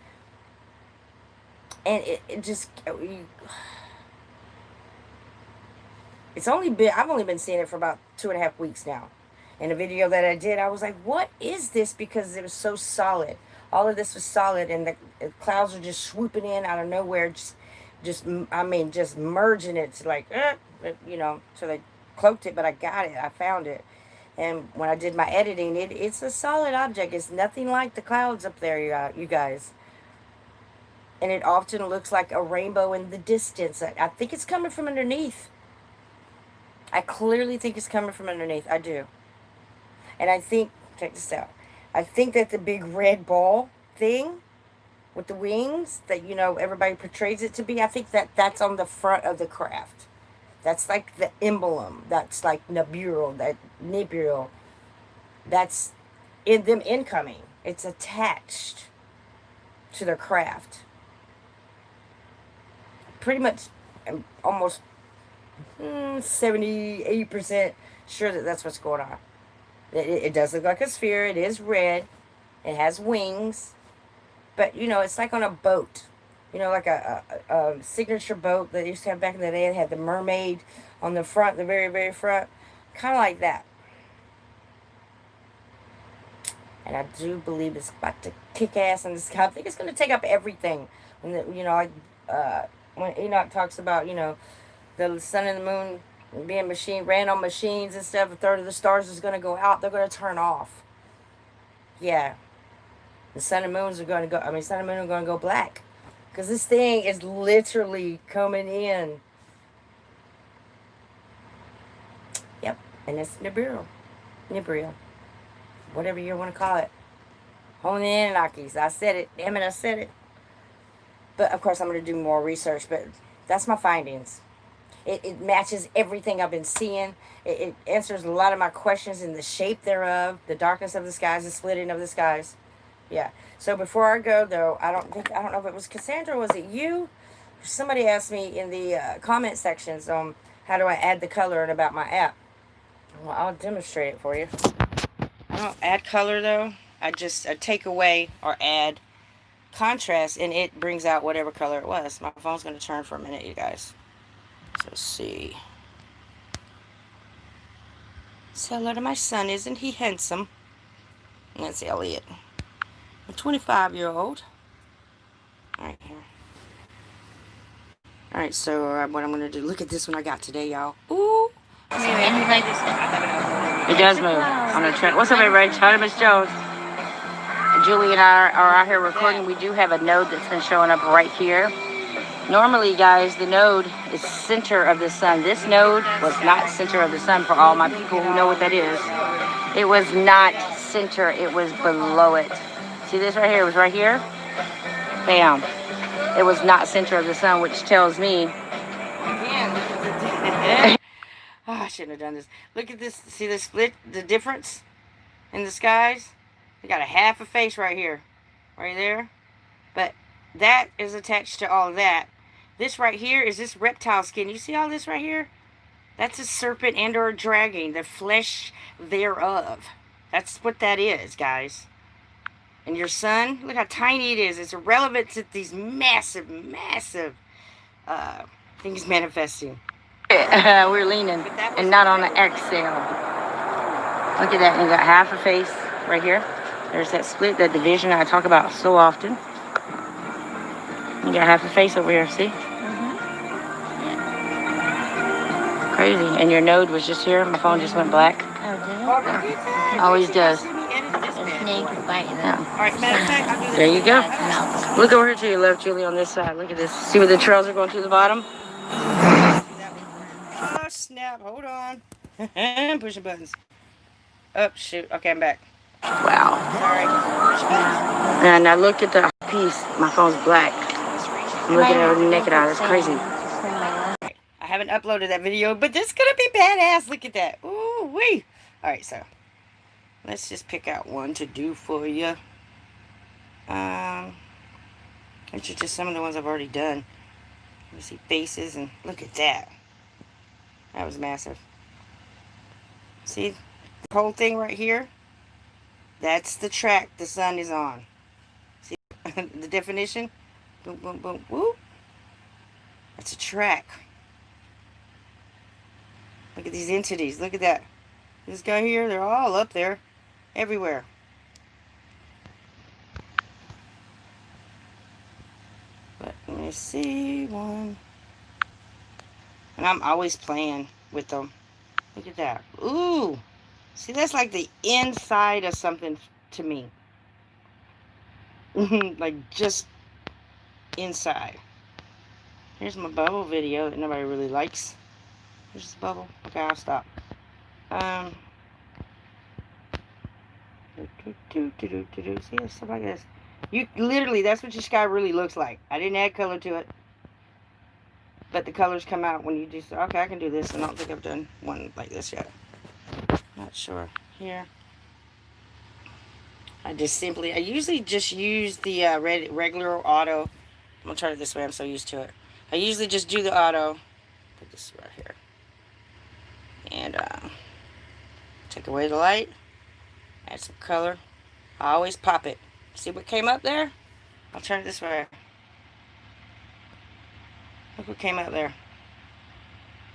And it just, it's only been, I've only been seeing it for about 2.5 weeks now. In a video that I did, I was like, what is this? Because it was so solid. All of this was solid, and the clouds are just swooping in out of nowhere. Just merging it to like, you know, so they cloaked it, but I got it. I found it. And when I did my editing, it's a solid object. It's nothing like the clouds up there, you guys. And it often looks like a rainbow in the distance. I think it's coming from underneath. I clearly think it's coming from underneath. I do. And I think, check this out. I think that the big red ball thing with the wings that, you know, everybody portrays it to be, I think that's on the front of the craft. That's like the emblem. That's like Nibiru. That's in them incoming. It's attached to their craft. Pretty much, I'm almost 78% sure that that's what's going on. It does look like a sphere. It is red. It has wings. But, you know, it's like on a boat. You know, like a signature boat that they used to have back in the day. It had the mermaid on the front, the very, very front. Kind of like that. And I do believe it's about to kick ass in the sky. I think it's going to take up everything. When you know, like when Enoch talks about, you know, the sun and the moon being ran on machines and stuff, a third of the stars is going to go out. They're going to turn off. Yeah. The sun and moons are going to go, sun and moon are going to go black. Because this thing is literally coming in. Yep. And it's Nibiru. Whatever you want to call it. Holy Anunnakis. I said it. Damn it, I said it. But, of course, I'm going to do more research. But that's my findings. It matches everything I've been seeing. It answers a lot of my questions in the shape thereof, the darkness of the skies, the splitting of the skies. Yeah. So before I go, though, I don't know if it was Cassandra, was it you? Somebody asked me in the comment sections how do I add the color and about my app. Well, I'll demonstrate it for you. I don't add color, though. I just take away or add contrast, and it brings out whatever color it was. My phone's going to turn for a minute, you guys. So let's see. Say hello to my son. Isn't he handsome? That's Elliot. A 25-year-old. Alright, here. Alright, so what I'm going to do, look at this one I got today, y'all. Ooh. So, it does move on a trend. What's up, everybody? ChinaMrsJones. Julie and I are out here recording. We do have a node that's been showing up right here. Normally, guys, the node is center of the sun. This node was not center of the sun for all my people who know what that is. It was not center. It was below it. See this right here? It was right here. Bam. It was not center of the sun, which tells me... Oh, I shouldn't have done this. Look at this. See the split, the difference in the skies? We got a half a face right here. Right there. But that is attached to all of that. This right here is this reptile skin. You see all this right here? That's a serpent and or a dragon. The flesh thereof. That's what that is, guys. And your sun, look how tiny it is. It's irrelevant to these massive, massive things manifesting. We're leaning and not on the exhale. Look at that. You got half a face right here. There's that split, that division I talk about so often. You got half a face over here, see? Yeah. Crazy. And your node was just here. My phone just went black. Oh, did it? Always does. Yeah. There you go. Look over here to your left, Julie, on this side. Look at this. See where the trails are going to the bottom? Oh, snap. Hold on. Pushing buttons. Oh, shoot. Okay, I'm back. Wow. Sorry. Push buttons. And I look at the piece. My phone's black. I'm looking at it with the naked eye. That's crazy. I haven't uploaded that video, but this is going to be badass. Look at that. Ooh, wee. All right, so let's just pick out one to do for you. Which are just some of the ones I've already done. Let me see faces, and look at that. That was massive. See the whole thing right here? That's the track the sun is on. See the definition? Boom, boom, boom, whoop. That's a track. Look at these entities. Look at that. This guy here, they're all up there. Everywhere. But let me see one. And I'm always playing with them. Look at that. Ooh. See, that's like the inside of something to me. Like just inside. Here's my bubble video that nobody really likes. Here's this bubble. Okay, I'll stop. See, stuff like this. You literally, that's what your sky really looks like. I didn't add color to it, but the colors come out when you do. Okay, I can do this. I don't think I've done one like this yet. Not sure. Here, I usually just use the regular auto. I'm gonna turn it this way. I'm so used to it. I usually just do the auto. Put this right here, and take away the light. Add some color. I always pop it. See what came up there? I'll turn it this way. Look what came up there.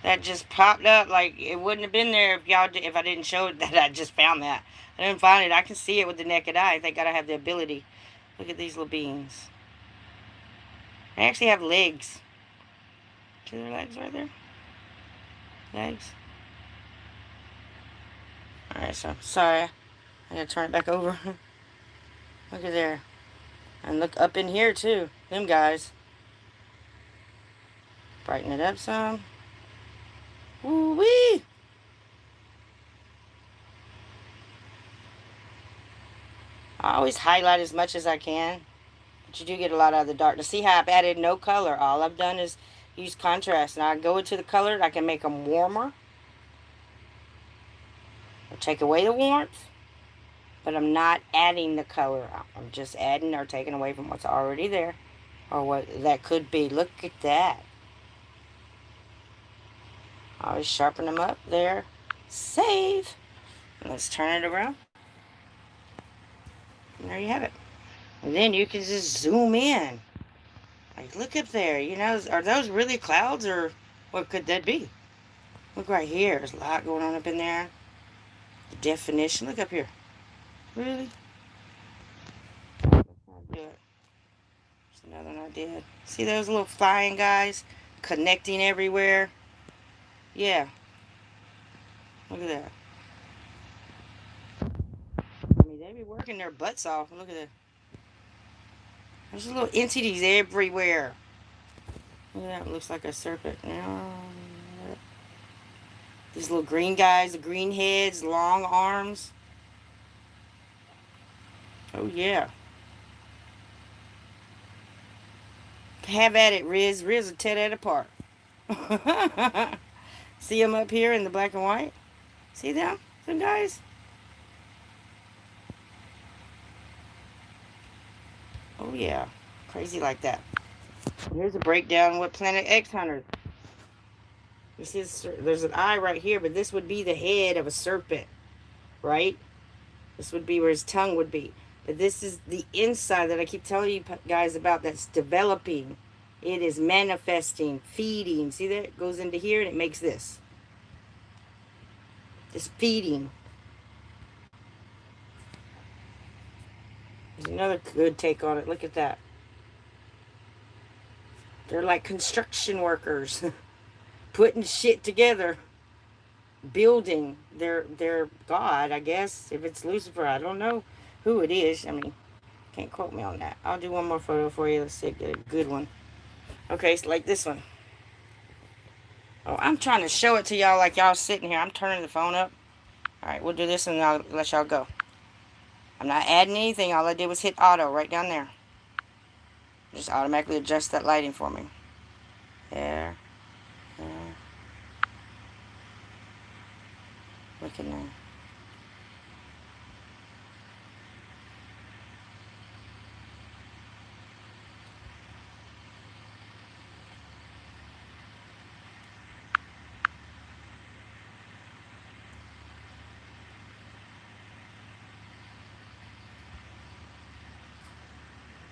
That just popped up like it wouldn't have been there if I didn't show it that I just found that. I didn't find it. I can see it with the naked eye. Thank God I have the ability. Look at these little beings. They actually have legs. See their legs right there? Legs. Alright, so sorry. I gotta turn it back over. Look at there. And look up in here too. Them guys. Brighten it up some. Woo-wee! I always highlight as much as I can. But you do get a lot out of the darkness. See how I've added no color. All I've done is use contrast. Now I go into the color. I can make them warmer. Or take away the warmth. but I'm not adding the color. I'm just adding or taking away from what's already there, or what that could be. Look at that. Always sharpen them up there. Save. And let's turn it around. And there you have it. And then you can just zoom in. Like, look up there. You know, are those really clouds, or what could that be? Look right here. There's a lot going on up in there. The definition. Look up here. Really? I'll do it. There's another one I did. See those little flying guys connecting everywhere? Yeah. Look at that. I mean, they be working their butts off. Look at that. There's little entities everywhere. Look at that. It looks like a serpent. These little green guys, the green heads, long arms. Oh, yeah. Have at it, Riz. Riz will tear that apart. See them up here in the black and white? See them? Them guys? Oh, yeah. Crazy like that. Here's a breakdown of what Planet X hunters. You see, there's an eye right here, but this would be the head of a serpent, right? This would be where his tongue would be. But this is the inside that I keep telling you guys about, that's developing. It is manifesting, feeding. See that? It goes into here and it makes this. It's feeding. There's another good take on it. Look at that. They're like construction workers. Putting shit together. Building their God, I guess. If it's Lucifer, I don't know who it is. I mean, can't quote me on that. I'll do one more photo for you. Let's see, get a good one. Okay, it's like this one. Oh, I'm trying to show it to y'all like y'all sitting here. I'm turning the phone up. Alright, we'll do this and I'll let y'all go. I'm not adding anything. All I did was hit auto right down there. Just automatically adjust that lighting for me. There. There. Look in there.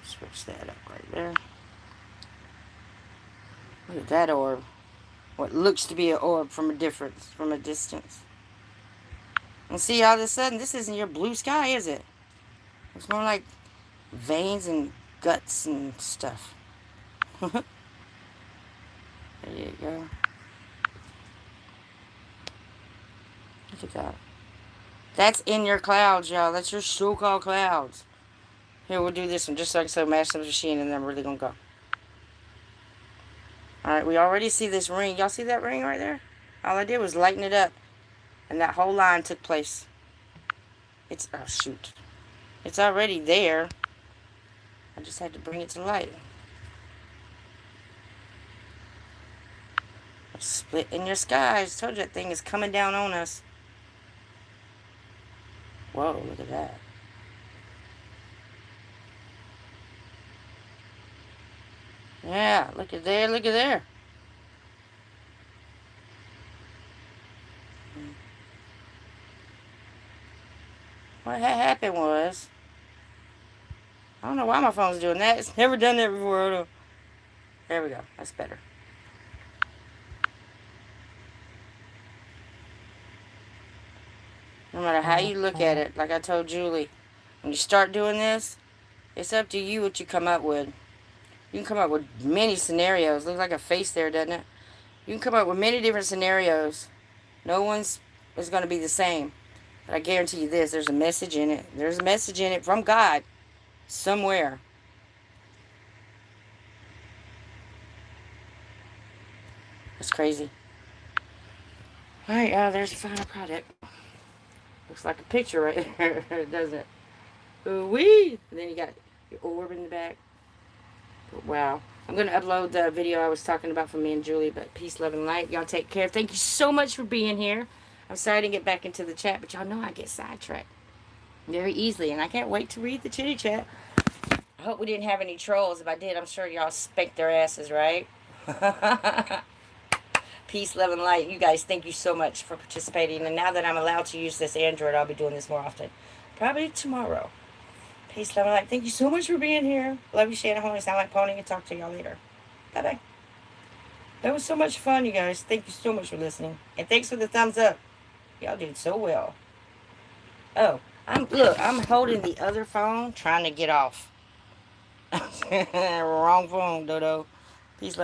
Switch that up right there. Look at that orb. What looks to be an orb from a distance. And see, all of a sudden, this isn't your blue sky, is it? It's more like veins and guts and stuff. There you go. Look at that. That's in your clouds, y'all. That's your so-called clouds. Here, we'll do this one just so I can say Master Machine, and then I'm really going to go. Alright, we already see this ring. Y'all see that ring right there? All I did was lighten it up. And that whole line took place. It's, oh shoot. It's already there. I just had to bring it to light. A split in your skies. Told you that thing is coming down on us. Whoa, look at that. Yeah, look at there, look at there. What had happened was, I don't know why my phone's doing that. It's never done that before. Hold on. There we go. That's better. No matter how you look at it, like I told Julie, when you start doing this, it's up to you what you come up with. You can come up with many scenarios. Looks like a face there, doesn't it? You can come up with many different scenarios. No one's is going to be the same. But I guarantee you this, there's a message in it. There's a message in it from God somewhere. That's crazy. Alright, there's the final product. Looks like a picture right there, doesn't it? Ooh-wee! And then you got your orb in the back. But wow. I'm going to upload the video I was talking about from me and Julie, but peace, love, and light. Y'all take care. Thank you so much for being here. I'm sorry I didn't get back into the chat, but y'all know I get sidetracked. very easily. And I can't wait to read the chitty chat. I hope we didn't have any trolls. If I did, I'm sure y'all spanked their asses, right? Peace, love, and light. You guys, thank you so much for participating. And now that I'm allowed to use this Android, I'll be doing this more often. Probably tomorrow. Peace, love, and light. Thank you so much for being here. Love you, Shannon. Holy Sound Like Pony. And talk to y'all later. Bye-bye. That was so much fun, you guys. Thank you so much for listening. And thanks for the thumbs up. Y'all did so well. Oh, I'm holding the other phone, trying to get off. Wrong phone, Dodo.